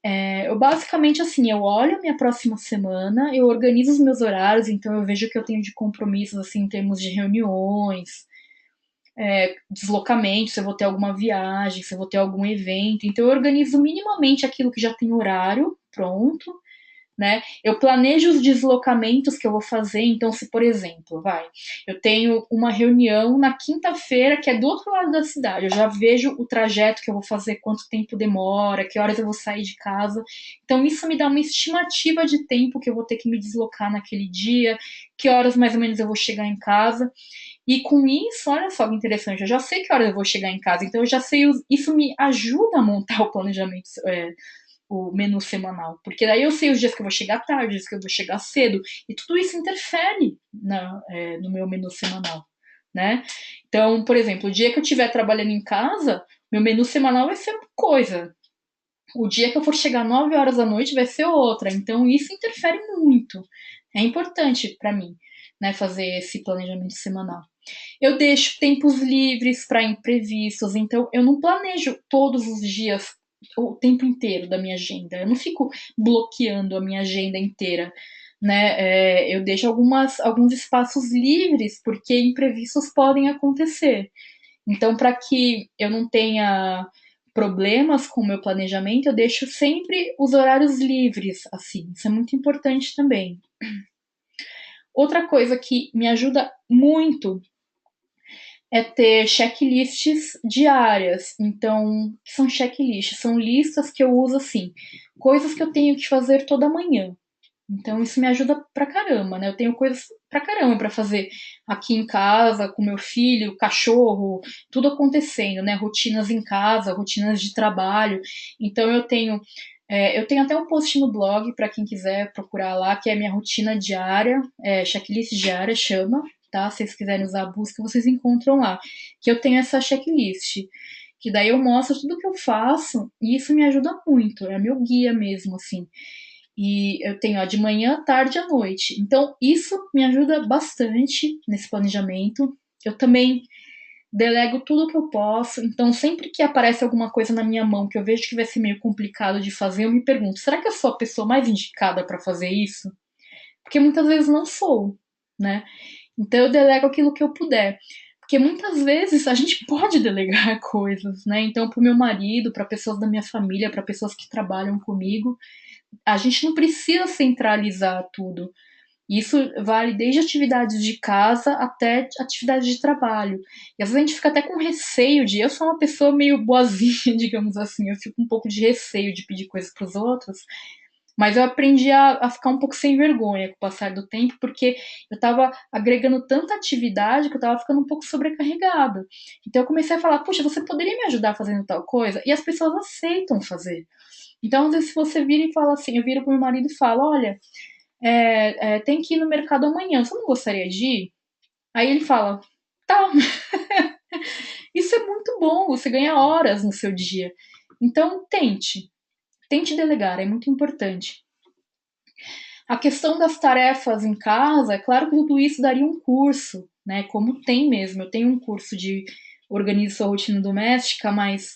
Eu basicamente, assim, eu olho a minha próxima semana, eu organizo os meus horários, então eu vejo o que eu tenho de compromissos, assim, em termos de reuniões, deslocamento, se eu vou ter alguma viagem, se eu vou ter algum evento. Então eu organizo minimamente aquilo que já tem horário pronto, né? Eu planejo os deslocamentos que eu vou fazer, então se, por exemplo, eu tenho uma reunião na quinta-feira que é do outro lado da cidade, eu já vejo o trajeto que eu vou fazer, quanto tempo demora, que horas eu vou sair de casa, então isso me dá uma estimativa de tempo que eu vou ter que me deslocar naquele dia, que horas mais ou menos eu vou chegar em casa, e com isso, olha só que interessante, eu já sei que horas eu vou chegar em casa, então eu já sei, isso me ajuda a montar o planejamento, o menu semanal. Porque daí eu sei os dias que eu vou chegar tarde, os dias que eu vou chegar cedo, e tudo isso interfere no meu menu semanal, né? Então, por exemplo, o dia que eu estiver trabalhando em casa, meu menu semanal vai ser uma coisa. O dia que eu for chegar 9 horas da noite vai ser outra. Então, isso interfere muito. É importante para mim, né, fazer esse planejamento semanal. Eu deixo tempos livres para imprevistos, então eu não planejo todos os dias o tempo inteiro da minha agenda. Eu não fico bloqueando a minha agenda inteira, né? Eu deixo alguns espaços livres porque imprevistos podem acontecer. Então, para que eu não tenha problemas com o meu planejamento, eu deixo sempre os horários livres, assim. Isso é muito importante também. Outra coisa que me ajuda muito é ter checklists diárias. Então, que são checklists? São listas que eu uso assim, coisas que eu tenho que fazer toda manhã. Então, isso me ajuda pra caramba, né? Eu tenho coisas pra caramba pra fazer aqui em casa, com meu filho, cachorro, tudo acontecendo, né? Rotinas em casa, rotinas de trabalho. Então, eu tenho até um post no blog para quem quiser procurar lá, que é minha rotina diária, checklist diária chama, tá? Se vocês quiserem usar a busca, vocês encontram lá. Que eu tenho essa checklist. Que daí eu mostro tudo que eu faço e isso me ajuda muito. É meu guia mesmo, assim. E eu tenho de manhã, tarde e à noite. Então, isso me ajuda bastante nesse planejamento. Eu também delego tudo o que eu posso. Então, sempre que aparece alguma coisa na minha mão que eu vejo que vai ser meio complicado de fazer, eu me pergunto: será que eu sou a pessoa mais indicada para fazer isso? Porque muitas vezes não sou, né? Então, eu delego aquilo que eu puder. Porque muitas vezes a gente pode delegar coisas, né? Então, para o meu marido, para pessoas da minha família, para pessoas que trabalham comigo, a gente não precisa centralizar tudo. Isso vale desde atividades de casa até atividades de trabalho. E às vezes a gente fica até com receio de. Eu sou uma pessoa meio boazinha, digamos assim. Eu fico um pouco de receio de pedir coisas para os outros. Mas eu aprendi a ficar um pouco sem vergonha com o passar do tempo, porque eu estava agregando tanta atividade que eu estava ficando um pouco sobrecarregada. Então eu comecei a falar: puxa, você poderia me ajudar fazendo tal coisa? E as pessoas aceitam fazer. Então, às vezes, se você vira e fala assim, eu viro pro meu marido e falo: olha, tem que ir no mercado amanhã, você não gostaria de ir? Aí ele fala: tá, isso é muito bom, você ganha horas no seu dia. Então, tente delegar, é muito importante. A questão das tarefas em casa, é claro que tudo isso daria um curso, né? Como tem mesmo. Eu tenho um curso de Organize Sua Rotina Doméstica, mas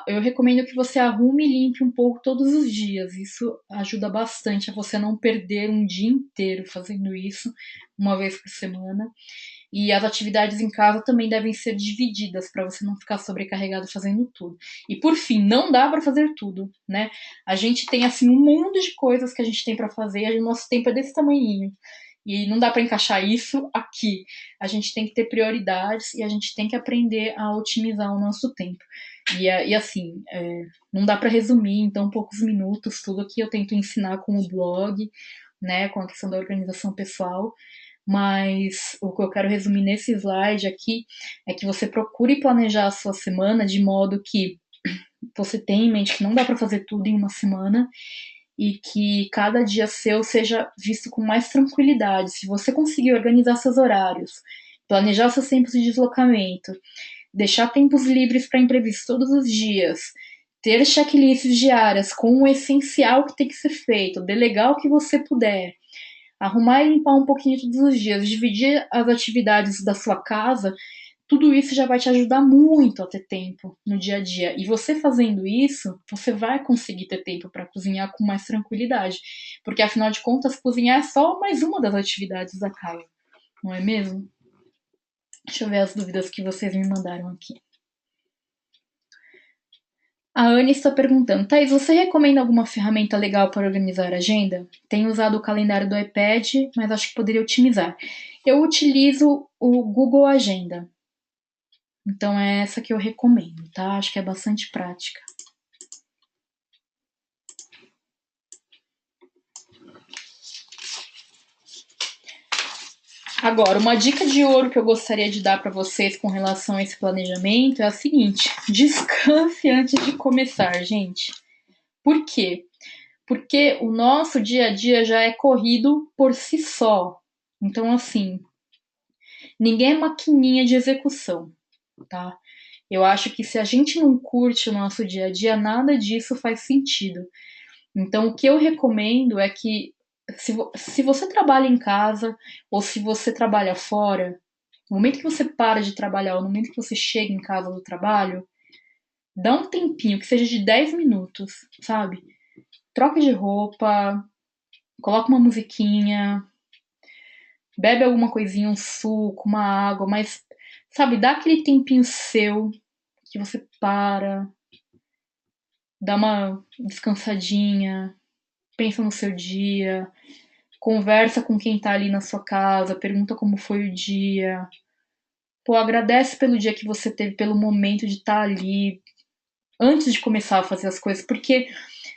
eu recomendo que você arrume e limpe um pouco todos os dias. Isso ajuda bastante a você não perder um dia inteiro fazendo isso, uma vez por semana. E as atividades em casa também devem ser divididas para você não ficar sobrecarregado fazendo tudo. E por fim, não dá para fazer tudo, né? A gente tem assim um mundo de coisas que a gente tem para fazer, e o nosso tempo é desse tamanhinho. E não dá para encaixar isso aqui. A gente tem que ter prioridades e a gente tem que aprender a otimizar o nosso tempo. E assim, não dá para resumir em tão poucos minutos tudo que eu tento ensinar com o blog, né, com a questão da organização pessoal. Mas o que eu quero resumir nesse slide aqui é que você procure planejar a sua semana de modo que você tenha em mente que não dá para fazer tudo em uma semana e que cada dia seu seja visto com mais tranquilidade. Se você conseguir organizar seus horários, planejar seus tempos de deslocamento, deixar tempos livres para imprevistos todos os dias, ter checklists diárias com o essencial que tem que ser feito, delegar o que você puder, arrumar e limpar um pouquinho todos os dias, dividir as atividades da sua casa, tudo isso já vai te ajudar muito a ter tempo no dia a dia. E você fazendo isso, você vai conseguir ter tempo para cozinhar com mais tranquilidade. Porque afinal de contas, cozinhar é só mais uma das atividades da casa, não é mesmo? Deixa eu ver as dúvidas que vocês me mandaram aqui. A Anne está perguntando, Thaís, você recomenda alguma ferramenta legal para organizar a agenda? Tenho usado o calendário do iPad, mas acho que poderia otimizar. Eu utilizo o Google Agenda, então é essa que eu recomendo, tá? Acho que é bastante prática. Agora, uma dica de ouro que eu gostaria de dar para vocês com relação a esse planejamento é a seguinte: descanse antes de começar, gente. Por quê? Porque o nosso dia a dia já é corrido por si só. Então, assim, ninguém é maquininha de execução, tá? Eu acho que se a gente não curte o nosso dia a dia, nada disso faz sentido. Então, o que eu recomendo é que, se você trabalha em casa ou se você trabalha fora, no momento que você para de trabalhar ou no momento que você chega em casa do trabalho, dá um tempinho, que seja de 10 minutos, sabe? Troca de roupa, coloca uma musiquinha, bebe alguma coisinha, um suco, uma água, mas, sabe, dá aquele tempinho seu que você para, dá uma descansadinha, pensa no seu dia, conversa com quem tá ali na sua casa, pergunta como foi o dia. Pô, agradece pelo dia que você teve, pelo momento de estar ali, antes de começar a fazer as coisas, porque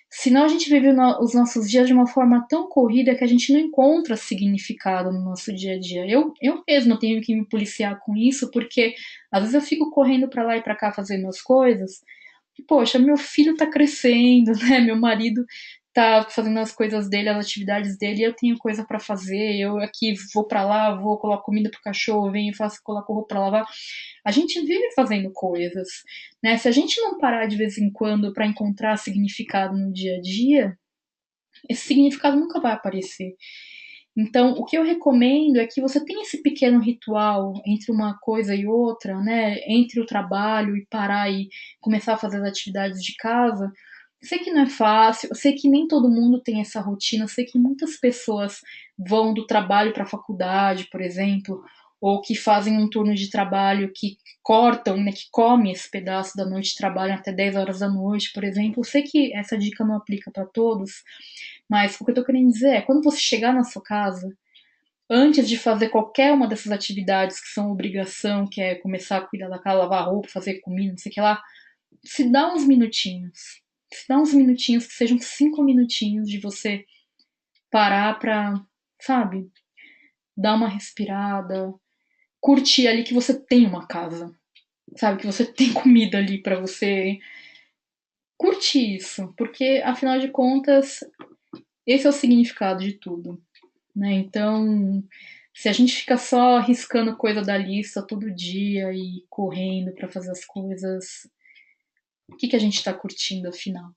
senão a gente vive os nossos dias de uma forma tão corrida que a gente não encontra significado no nosso dia a dia. Eu mesma tenho que me policiar com isso, porque às vezes eu fico correndo para lá e para cá fazendo as coisas, poxa, meu filho tá crescendo, né? Meu marido tá fazendo as coisas dele, as atividades dele, eu tenho coisa para fazer, eu aqui vou para lá, vou colocar comida pro cachorro, venho, faço, coloco roupa para lavar. A gente vive fazendo coisas, né? Se a gente não parar de vez em quando para encontrar significado no dia a dia, esse significado nunca vai aparecer. Então, o que eu recomendo é que você tenha esse pequeno ritual entre uma coisa e outra, né? Entre o trabalho e parar e começar a fazer as atividades de casa. Sei que não é fácil, eu sei que nem todo mundo tem essa rotina, eu sei que muitas pessoas vão do trabalho para a faculdade, por exemplo, ou que fazem um turno de trabalho que cortam, né, que come esse pedaço da noite, trabalham até 10 horas da noite, por exemplo. Eu sei que essa dica não aplica para todos, mas o que eu tô querendo dizer é, quando você chegar na sua casa, antes de fazer qualquer uma dessas atividades que são obrigação, que é começar a cuidar da casa, lavar roupa, fazer comida, não sei o que lá, se dá uns minutinhos. Se dá uns minutinhos, que sejam 5 minutinhos de você parar pra, sabe, dar uma respirada, curtir ali que você tem uma casa, sabe, que você tem comida ali pra você curtir isso, porque afinal de contas, esse é o significado de tudo. Né? Então, se a gente fica só riscando coisa da lista todo dia e correndo para fazer as coisas, o que a gente está curtindo afinal?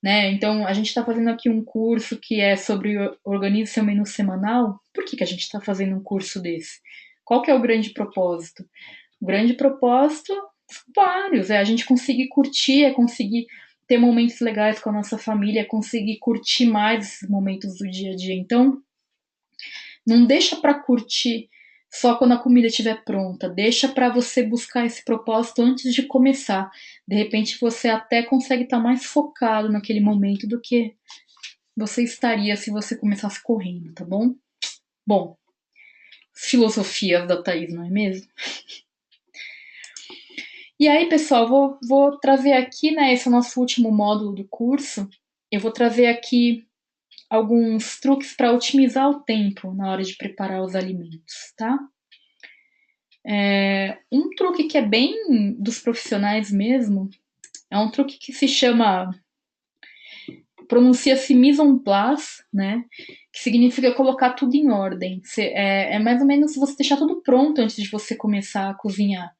Né? Então, a gente está fazendo aqui um curso que é sobre organize seu menu semanal. Por que a gente está fazendo um curso desse? Qual que é o grande propósito? O grande propósito são vários, é a gente conseguir curtir, é conseguir ter momentos legais com a nossa família, é conseguir curtir mais esses momentos do dia a dia. Então, não deixa para curtir só quando a comida estiver pronta. Deixa para você buscar esse propósito antes de começar. De repente você até consegue estar mais focado naquele momento do que você estaria se você começasse correndo, tá bom? Bom, filosofias da Thaís, não é mesmo? E aí, pessoal, vou trazer aqui, né? Esse é o nosso último módulo do curso. Eu vou trazer aqui alguns truques para otimizar o tempo na hora de preparar os alimentos, tá? Um truque que é bem dos profissionais mesmo é um truque que se chama, pronuncia-se mise en place, né? Que significa colocar tudo em ordem. É mais ou menos você deixar tudo pronto antes de você começar a cozinhar.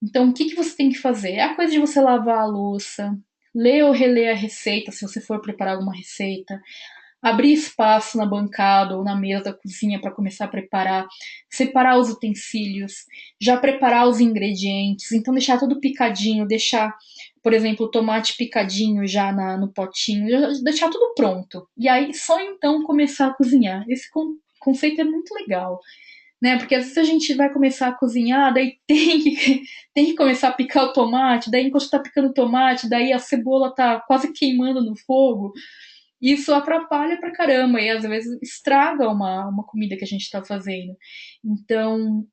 Então, o que você tem que fazer? É a coisa de você lavar a louça, ler ou reler a receita, se você for preparar alguma receita, abrir espaço na bancada ou na mesa da cozinha para começar a preparar, separar os utensílios, já preparar os ingredientes, então deixar tudo picadinho, deixar, por exemplo, o tomate picadinho já no potinho, já deixar tudo pronto. E aí só então começar a cozinhar. Esse conceito é muito legal. né? Porque às vezes a gente vai começar a cozinhar, daí tem que começar a picar o tomate, daí enquanto tá picando o tomate, daí a cebola tá quase queimando no fogo. Isso atrapalha pra caramba e às vezes estraga uma comida que a gente tá fazendo. Então,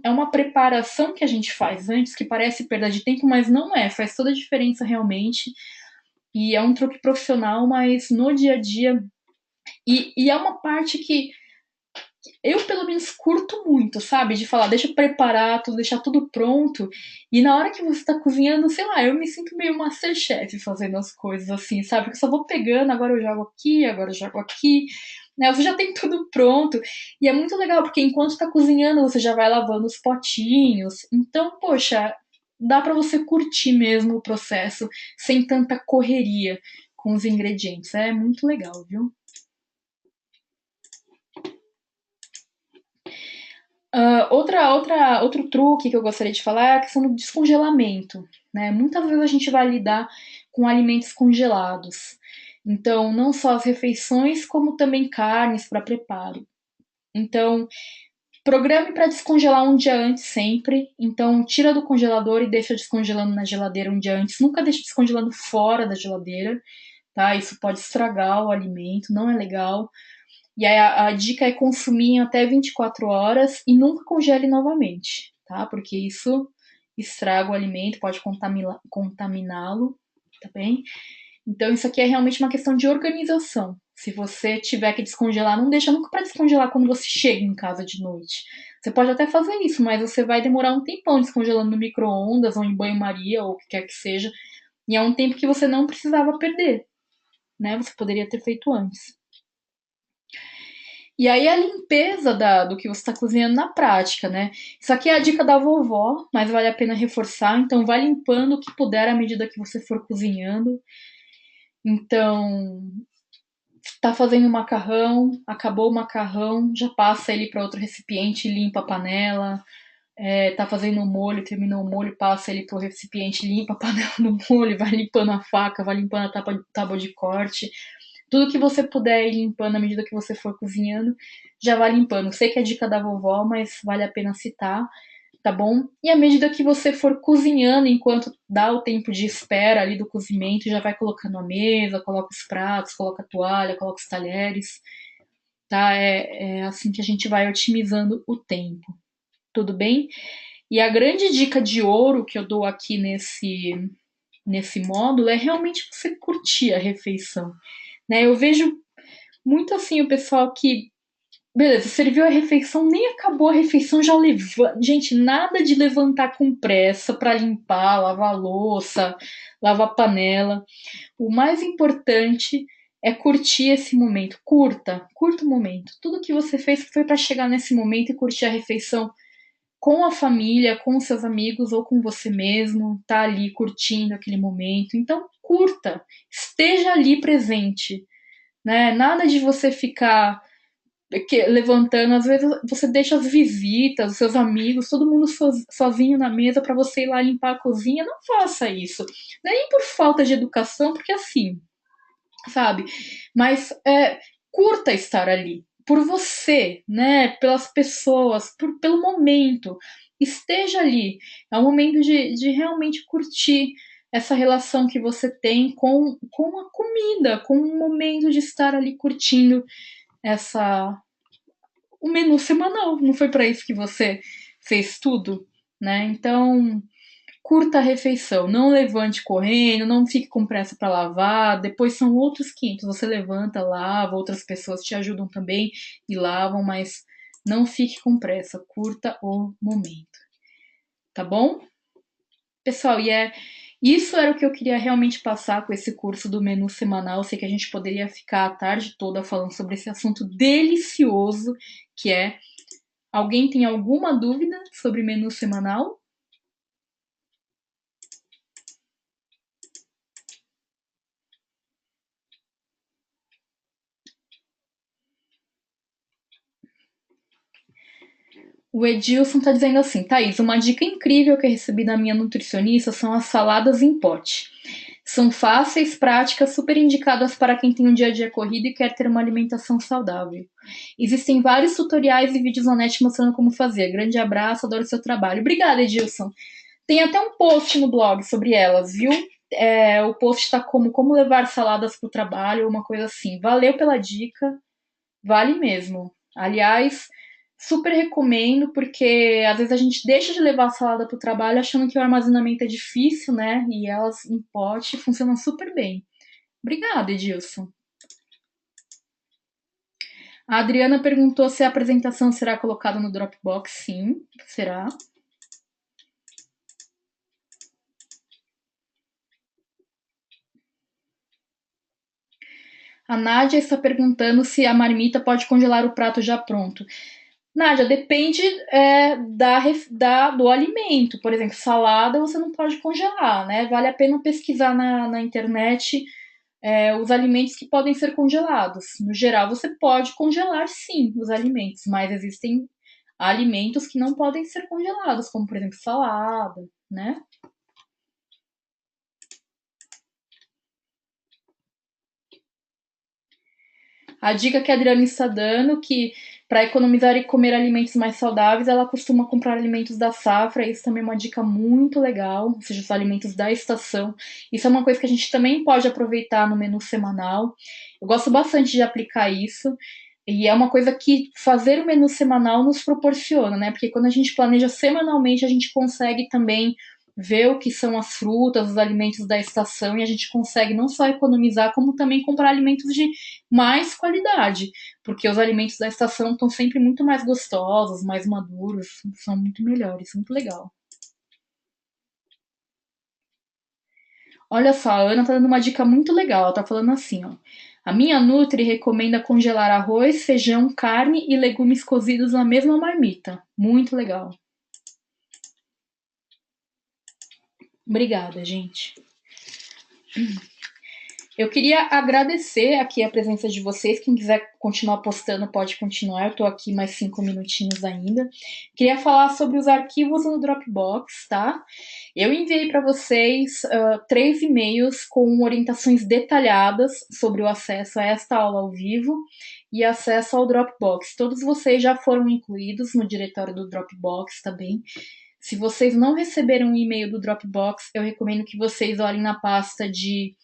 é uma preparação que a gente faz antes que parece perda de tempo, mas não é, faz toda a diferença realmente. E é um truque profissional, mas no dia a dia. E é uma parte que eu, pelo menos, curto muito, sabe? De falar, deixa eu preparar tudo, deixar tudo pronto. E na hora que você tá cozinhando, sei lá, eu me sinto meio Masterchef fazendo as coisas assim, sabe? Porque eu só vou pegando, agora eu jogo aqui, agora eu jogo aqui. Né? Você já tem tudo pronto. E é muito legal, porque enquanto tá cozinhando, você já vai lavando os potinhos. Então, poxa, dá pra você curtir mesmo o processo sem tanta correria com os ingredientes. É muito legal, viu? Outro truque que eu gostaria de falar é a questão do descongelamento, né? Muitas vezes a gente vai lidar com alimentos congelados. Então, não só as refeições, como também carnes para preparo. Então, programe para descongelar um dia antes sempre. Então, tira do congelador e deixa descongelando na geladeira um dia antes. Nunca deixe descongelando fora da geladeira, tá? Isso pode estragar o alimento, não é legal. E aí a dica é consumir em até 24 horas e nunca congele novamente, tá? Porque isso estraga o alimento, pode contaminá-lo, tá bem? Então isso aqui é realmente uma questão de organização. Se você tiver que descongelar, não deixa nunca para descongelar quando você chega em casa de noite. Você pode até fazer isso, mas você vai demorar um tempão descongelando no micro-ondas ou em banho-maria ou o que quer que seja. E é um tempo que você não precisava perder, né? Você poderia ter feito antes. E aí a limpeza do que você está cozinhando na prática, né? Isso aqui é a dica da vovó, mas vale a pena reforçar. Então, vai limpando o que puder à medida que você for cozinhando. Então, tá fazendo macarrão, acabou o macarrão, já passa ele para outro recipiente, limpa a panela. Tá fazendo o molho, terminou o molho, passa ele pro recipiente, limpa a panela do molho, vai limpando a faca, vai limpando a tábua de corte. Tudo que você puder ir limpando à medida que você for cozinhando, já vai limpando. Sei que é dica da vovó, mas vale a pena citar, tá bom? E à medida que você for cozinhando, enquanto dá o tempo de espera ali do cozimento, já vai colocando a mesa, coloca os pratos, coloca a toalha, coloca os talheres, tá? É assim que a gente vai otimizando o tempo, tudo bem? E a grande dica de ouro que eu dou aqui nesse módulo é realmente você curtir a refeição, né? Eu vejo muito assim o pessoal que, beleza, serviu a refeição, nem acabou a refeição, já levanta. Gente, nada de levantar com pressa para limpar, lavar a louça, lavar a panela. O mais importante é curtir esse momento. Curta o momento. Tudo que você fez foi para chegar nesse momento e curtir a refeição com a família, com os seus amigos ou com você mesmo, tá ali curtindo aquele momento. Então, curta, esteja ali presente, né? Nada de você ficar levantando, às vezes você deixa as visitas, os seus amigos, todo mundo sozinho na mesa para você ir lá limpar a cozinha. Não faça isso. Não é nem por falta de educação, porque assim, sabe? Mas curta estar ali. Por você, né? Pelas pessoas, pelo momento. Esteja ali. É um momento de realmente curtir essa relação que você tem com a comida, com o momento de estar ali curtindo essa o menu semanal. Não foi para isso que você fez tudo, né? Então, curta a refeição, não levante correndo, não fique com pressa para lavar. Depois são outros 500. Você levanta, lava, outras pessoas te ajudam também e lavam, mas não fique com pressa, curta o momento, tá bom? Pessoal, isso era o que eu queria realmente passar com esse curso do menu semanal. Eu sei que a gente poderia ficar a tarde toda falando sobre esse assunto delicioso que é. Alguém tem alguma dúvida sobre menu semanal? O Edilson está dizendo assim, Thaís, uma dica incrível que eu recebi da minha nutricionista são as saladas em pote. São fáceis, práticas, super indicadas para quem tem um dia a dia corrido e quer ter uma alimentação saudável. Existem vários tutoriais e vídeos na net mostrando como fazer. Grande abraço, adoro seu trabalho. Obrigada, Edilson. Tem até um post no blog sobre elas, viu? O post está como levar saladas para o trabalho, uma coisa assim. Valeu pela dica, vale mesmo. Aliás, super recomendo, porque às vezes a gente deixa de levar a salada para o trabalho achando que o armazenamento é difícil, né? E elas em pote funcionam super bem. Obrigada, Edilson. A Adriana perguntou se a apresentação será colocada no Dropbox. Sim, será. A Nádia está perguntando se a marmita pode congelar o prato já pronto. Nádia, depende do alimento. Por exemplo, salada você não pode congelar, né? Vale a pena pesquisar na internet os alimentos que podem ser congelados. No geral, você pode congelar sim os alimentos, mas existem alimentos que não podem ser congelados, como por exemplo salada, né? A dica que a Adriana está dando que para economizar e comer alimentos mais saudáveis, ela costuma comprar alimentos da safra. Isso também é uma dica muito legal, ou seja, os alimentos da estação. Isso é uma coisa que a gente também pode aproveitar no menu semanal. Eu gosto bastante de aplicar isso. E é uma coisa que fazer o menu semanal nos proporciona, né? Porque quando a gente planeja semanalmente, a gente consegue também ver o que são as frutas, os alimentos da estação, e a gente consegue não só economizar, como também comprar alimentos de mais qualidade, porque os alimentos da estação estão sempre muito mais gostosos, mais maduros, são muito melhores, muito legal. Olha só, a Ana tá dando uma dica muito legal, ela tá falando assim, ó. A minha Nutri recomenda congelar arroz, feijão, carne e legumes cozidos na mesma marmita. Muito legal. Obrigada, gente. Eu queria agradecer aqui a presença de vocês. Quem quiser continuar postando, pode continuar. Eu tô aqui mais 5 minutinhos ainda. Queria falar sobre os arquivos no Dropbox, tá? Eu enviei para vocês 3 e-mails com orientações detalhadas sobre o acesso a esta aula ao vivo e acesso ao Dropbox. Todos vocês já foram incluídos no diretório do Dropbox, tá bem? Se vocês não receberam um e-mail do Dropbox, eu recomendo que vocês olhem na pasta de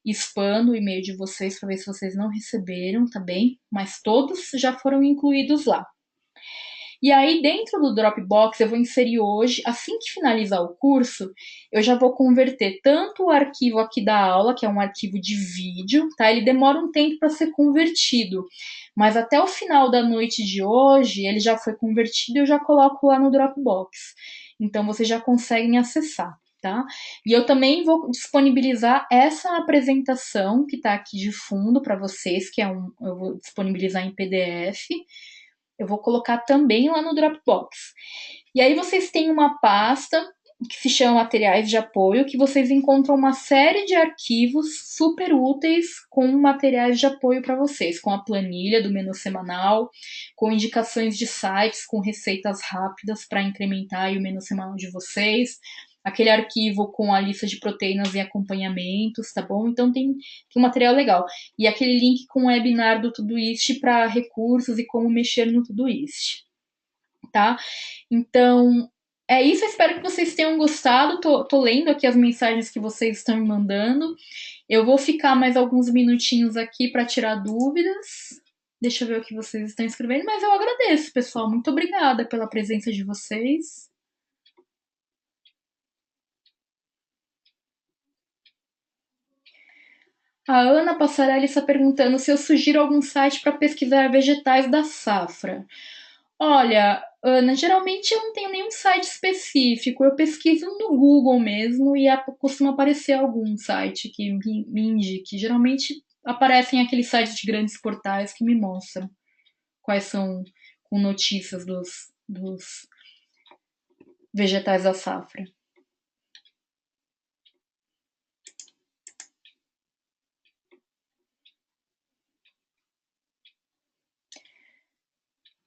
spam o e-mail de vocês para ver se vocês não receberam, tá bem? Mas todos já foram incluídos lá. E aí, dentro do Dropbox, eu vou inserir hoje, assim que finalizar o curso, eu já vou converter tanto o arquivo aqui da aula, que é um arquivo de vídeo, tá? Ele demora um tempo para ser convertido, mas até o final da noite de hoje, ele já foi convertido e eu já coloco lá no Dropbox. Então, vocês já conseguem acessar. Tá? E eu também vou disponibilizar essa apresentação que está aqui de fundo para vocês, eu vou disponibilizar em PDF. Eu vou colocar também lá no Dropbox. E aí vocês têm uma pasta que se chama Materiais de Apoio, que vocês encontram uma série de arquivos super úteis com materiais de apoio para vocês, com a planilha do menu semanal, com indicações de sites, com receitas rápidas para incrementar o menu semanal de vocês, aquele arquivo com a lista de proteínas e acompanhamentos, tá bom? Então tem um material legal. E aquele link com o webinar do Todoist para recursos e como mexer no Todoist, tá? Então, é isso, eu espero que vocês tenham gostado. Tô lendo aqui as mensagens que vocês estão me mandando. Eu vou ficar mais alguns minutinhos aqui para tirar dúvidas. Deixa eu ver o que vocês estão escrevendo, mas eu agradeço, pessoal. Muito obrigada pela presença de vocês. A Ana Passarelli está perguntando se eu sugiro algum site para pesquisar vegetais da safra. Olha, Ana, geralmente eu não tenho nenhum site específico. Eu pesquiso no Google mesmo e costuma aparecer algum site que me indique. Geralmente aparecem aqueles sites de grandes portais que me mostram quais são com notícias dos vegetais da safra.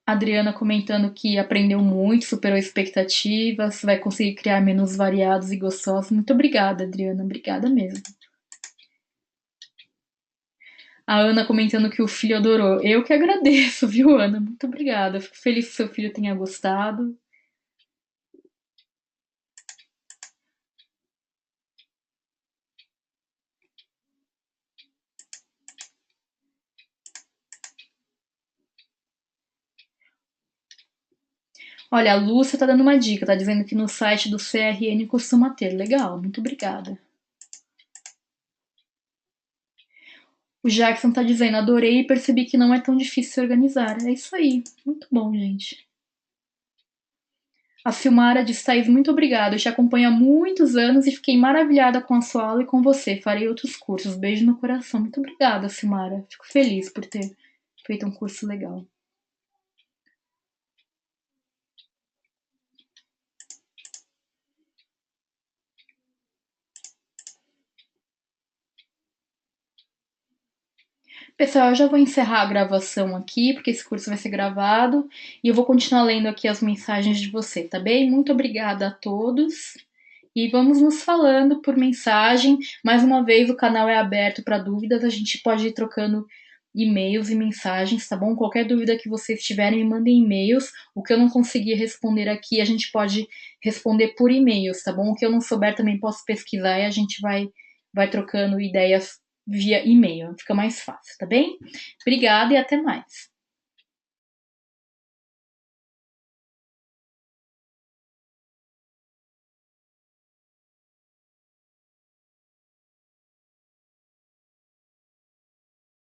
A Adriana comentando que aprendeu muito, superou expectativas, vai conseguir criar menus variados e gostosos. Muito obrigada, Adriana. Obrigada mesmo. A Ana comentando que o filho adorou. Eu que agradeço, viu, Ana? Muito obrigada. Fico feliz que seu filho tenha gostado. Olha, a Lúcia tá dando uma dica, tá dizendo que no site do CRN costuma ter. Legal, muito obrigada. O Jackson tá dizendo, adorei e percebi que não é tão difícil se organizar. É isso aí. Muito bom, gente. A Silmara diz, Thaís, muito obrigada. Eu te acompanho há muitos anos e fiquei maravilhada com a sua aula e com você. Farei outros cursos. Beijo no coração. Muito obrigada, Silmara. Fico feliz por ter feito um curso legal. Pessoal, eu já vou encerrar a gravação aqui, porque esse curso vai ser gravado, e eu vou continuar lendo aqui as mensagens de você, tá bem? Muito obrigada a todos. E vamos nos falando por mensagem. Mais uma vez, o canal é aberto para dúvidas, a gente pode ir trocando e-mails e mensagens, tá bom? Qualquer dúvida que vocês tiverem, me mandem e-mails. O que eu não conseguir responder aqui, a gente pode responder por e-mails, tá bom? O que eu não souber também posso pesquisar e a gente vai trocando ideias via e-mail. Fica mais fácil, tá bem? Obrigada e até mais.